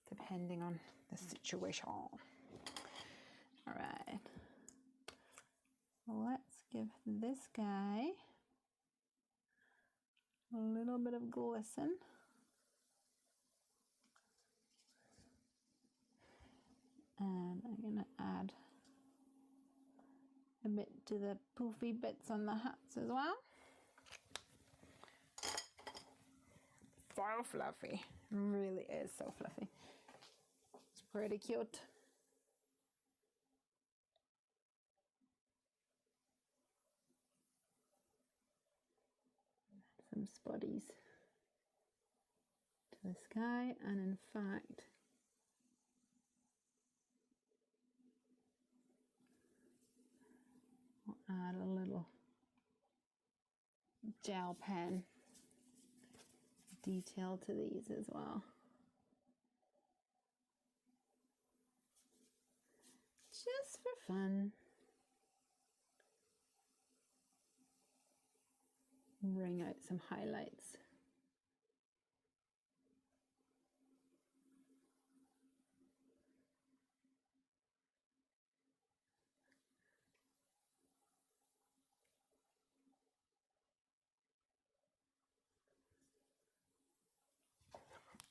depending on the situation. All right, let's give this guy a little bit of glisten. And I'm going to add a bit to the poofy bits on the hats as well. So fluffy. It really is so fluffy. It's pretty cute. Some spotties to the sky, and in fact, I'll add a little gel pen detail to these as well. Just for fun. Bring out some highlights.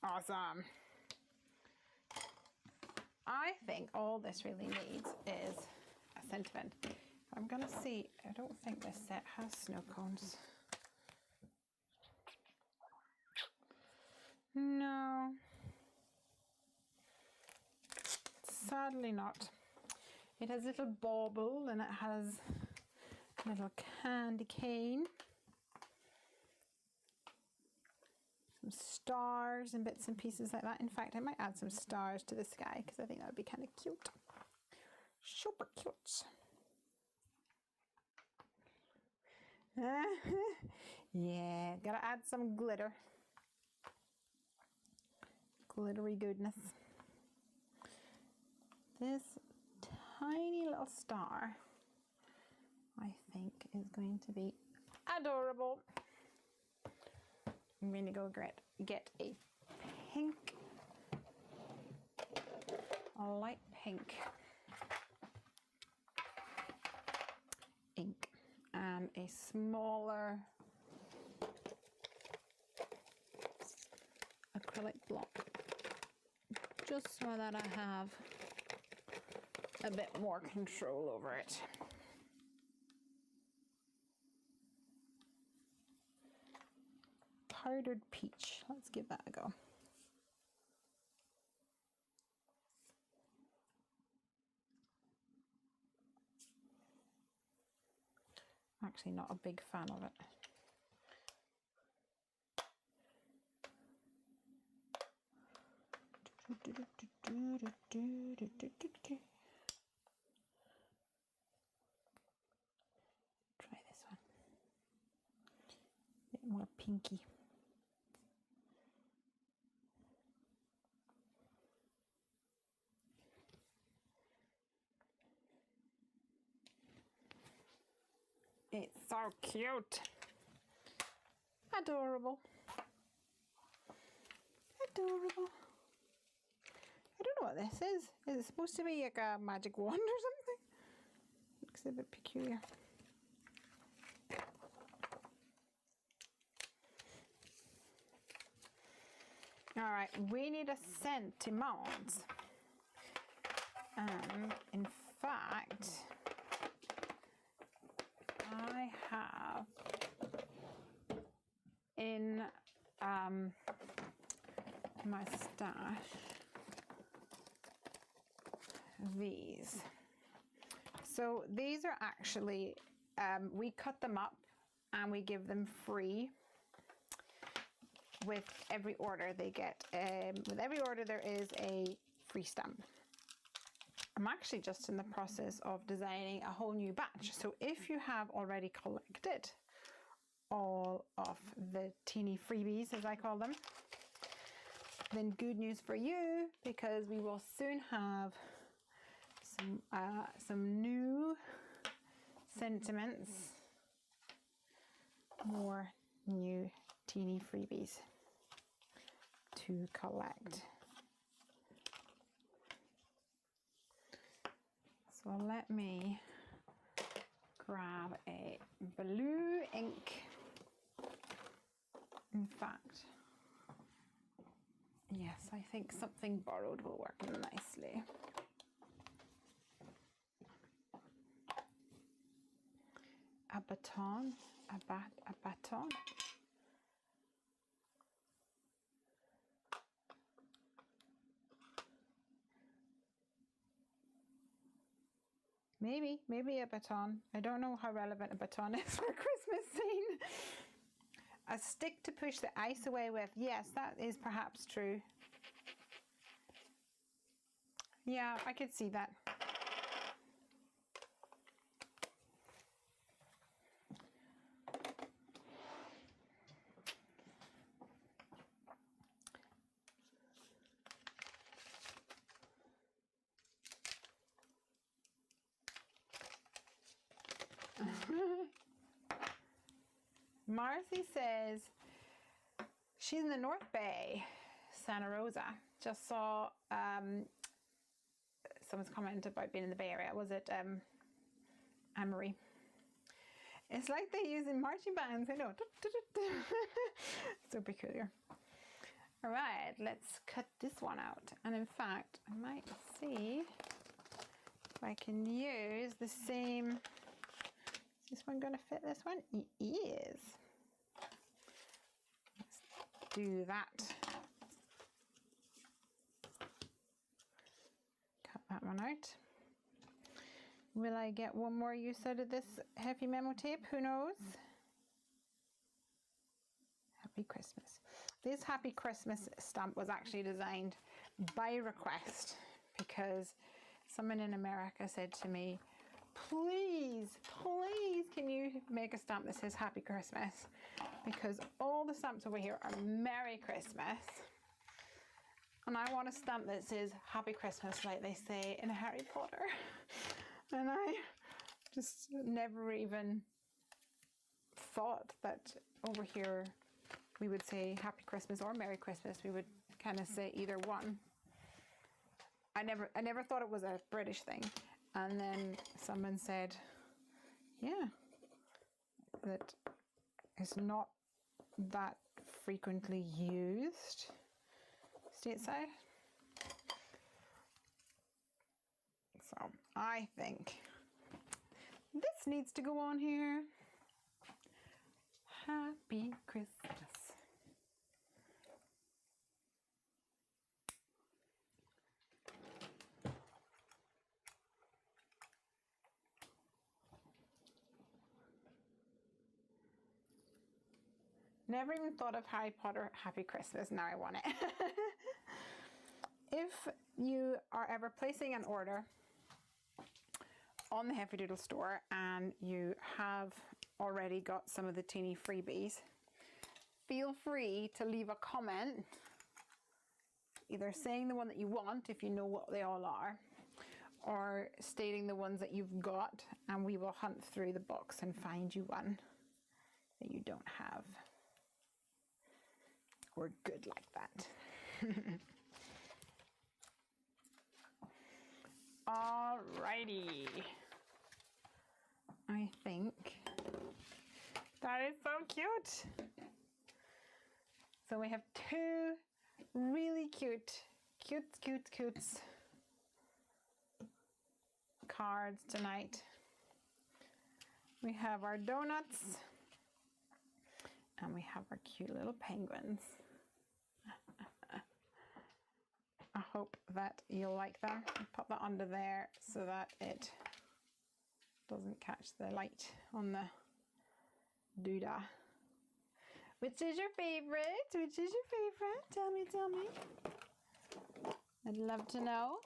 Awesome. I think all this really needs is a sentiment. I'm gonna see, I don't think this set has snow cones. No, sadly not. It has a little bauble and it has a little candy cane. Some stars and bits and pieces like that. In fact, I might add some stars to the sky because I think that would be kind of cute. Super cute. Yeah, gotta add some glitter. Glittery goodness. This tiny little star, I think, is going to be adorable. I'm going to go get a pink, a light pink ink and a smaller acrylic block, just so that I have a bit more control over it. Powdered peach. Let's give that a go. Actually not a big fan of it. Try this one. A bit more pinky. It's so cute. Adorable. Adorable. I don't know what this is. Is it supposed to be like a magic wand or something? Looks a bit peculiar. All right, we need a sentiment. And in fact, I have my stash these. So these are actually, we cut them up and we give them free with every order they get. With every order there is a free stamp. I'm actually just in the process of designing a whole new batch. So if you have already collected all of the teeny freebies, as I call them, then good news for you, because we will soon have some new sentiments, more new teeny freebies to collect. So let me grab a blue ink. In fact, yes, I think something borrowed will work nicely. A baton, a baton. Maybe a baton. I don't know how relevant a baton is for a Christmas scene. A stick to push the ice away with. Yes, that is perhaps true. Yeah, I could see that. Marcy says she's in the North Bay, Santa Rosa. Just saw someone's comment about being in the Bay Area. Was it Anne-Marie? It's like they use in marching bands. I know. So peculiar. All right, let's cut this one out. And in fact, I might see if I can use the same. Is this one going to fit this one? It is. Let's do that. Cut that one out. Will I get one more use out of this heavy memo tape? Who knows? Happy Christmas. This Happy Christmas stamp was actually designed by request because someone in America said to me, please, please, can you make a stamp that says Happy Christmas? Because all the stamps over here are Merry Christmas. And I want a stamp that says Happy Christmas like they say in Harry Potter. And I just never even thought that over here we would say Happy Christmas or Merry Christmas. We would kind of say either one. I never thought it was a British thing. And then someone said, yeah, that it's not that frequently used stateside. So I think this needs to go on here. Happy Christmas. Never even thought of Harry Potter Happy Christmas. Now I want it. If you are ever placing an order on the Hefty Doodle store and you have already got some of the teeny freebies, feel free to leave a comment either saying the one that you want if you know what they all are, or stating the ones that you've got, and we will hunt through the box and find you one that you don't have. We're good like that. Alrighty. I think that is so cute. So we have two really cute cards tonight. We have our donuts and we have our cute little penguins. hope that you'll like them. Pop that under there so that it doesn't catch the light on the Doodle. Which is your favorite? Which is your favorite? Tell me, tell me. I'd love to know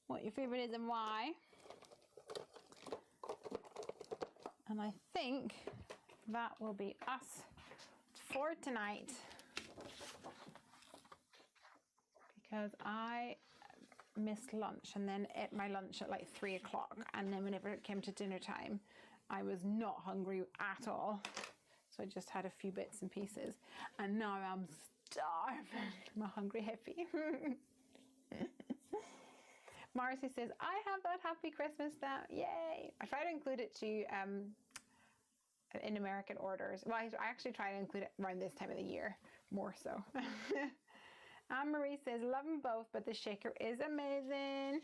what your favorite is and why. And I think that will be us for tonight, because I missed lunch and then ate my lunch at like 3 o'clock, and then whenever it came to dinner time I was not hungry at all, so I just had a few bits and pieces, and now I'm starving. I'm a hungry hippie. Marcy says, I have that Happy Christmas stamp. Yay! I try to include it to in American orders. Well, I actually try to include it around this time of the year more so. Anne-Marie says, love them both, but the shaker is amazing.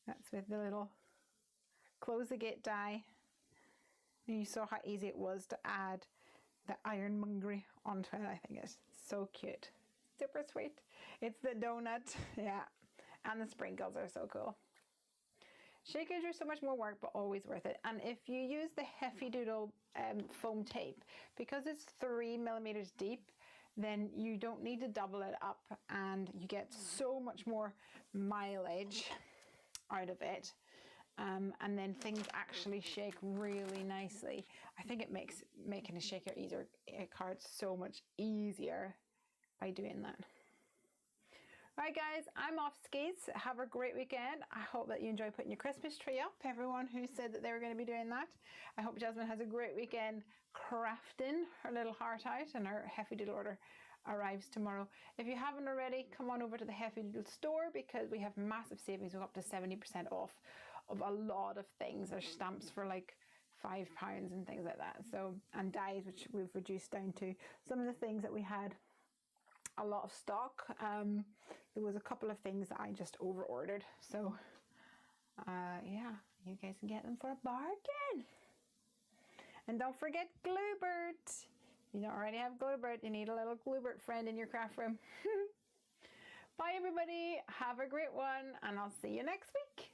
That's with the little close the gate die. And you saw how easy it was to add the ironmongery onto it. I think it's so cute. Super sweet. It's the donut, yeah. And the sprinkles are so cool. Shakers are so much more work, but always worth it. And if you use the Hefty Doodle foam tape, because it's 3 millimeters deep, then you don't need to double it up, and you get so much more mileage out of it. And then things actually shake really nicely. I think it makes making a shaker card so much easier by doing that. Alright guys, I'm off skis. Have a great weekend. I hope that you enjoy putting your Christmas tree up. Everyone who said that they were going to be doing that. I hope Jasmine has a great weekend crafting her little heart out, and her Hefty Doodle order arrives tomorrow. If you haven't already, come on over to the Hefty Doodle store, because we have massive savings. We're up to 70% off of a lot of things. There's stamps for like £5 and things like that. So, and dies, which we've reduced down to some of the things that we had a lot of stock. There was a couple of things that I just over ordered, so yeah, you guys can get them for a bargain. And don't forget Gluebert. If you don't already have Gluebert, you need a little Gluebert friend in your craft room. Bye everybody, have a great one, and I'll see you next week.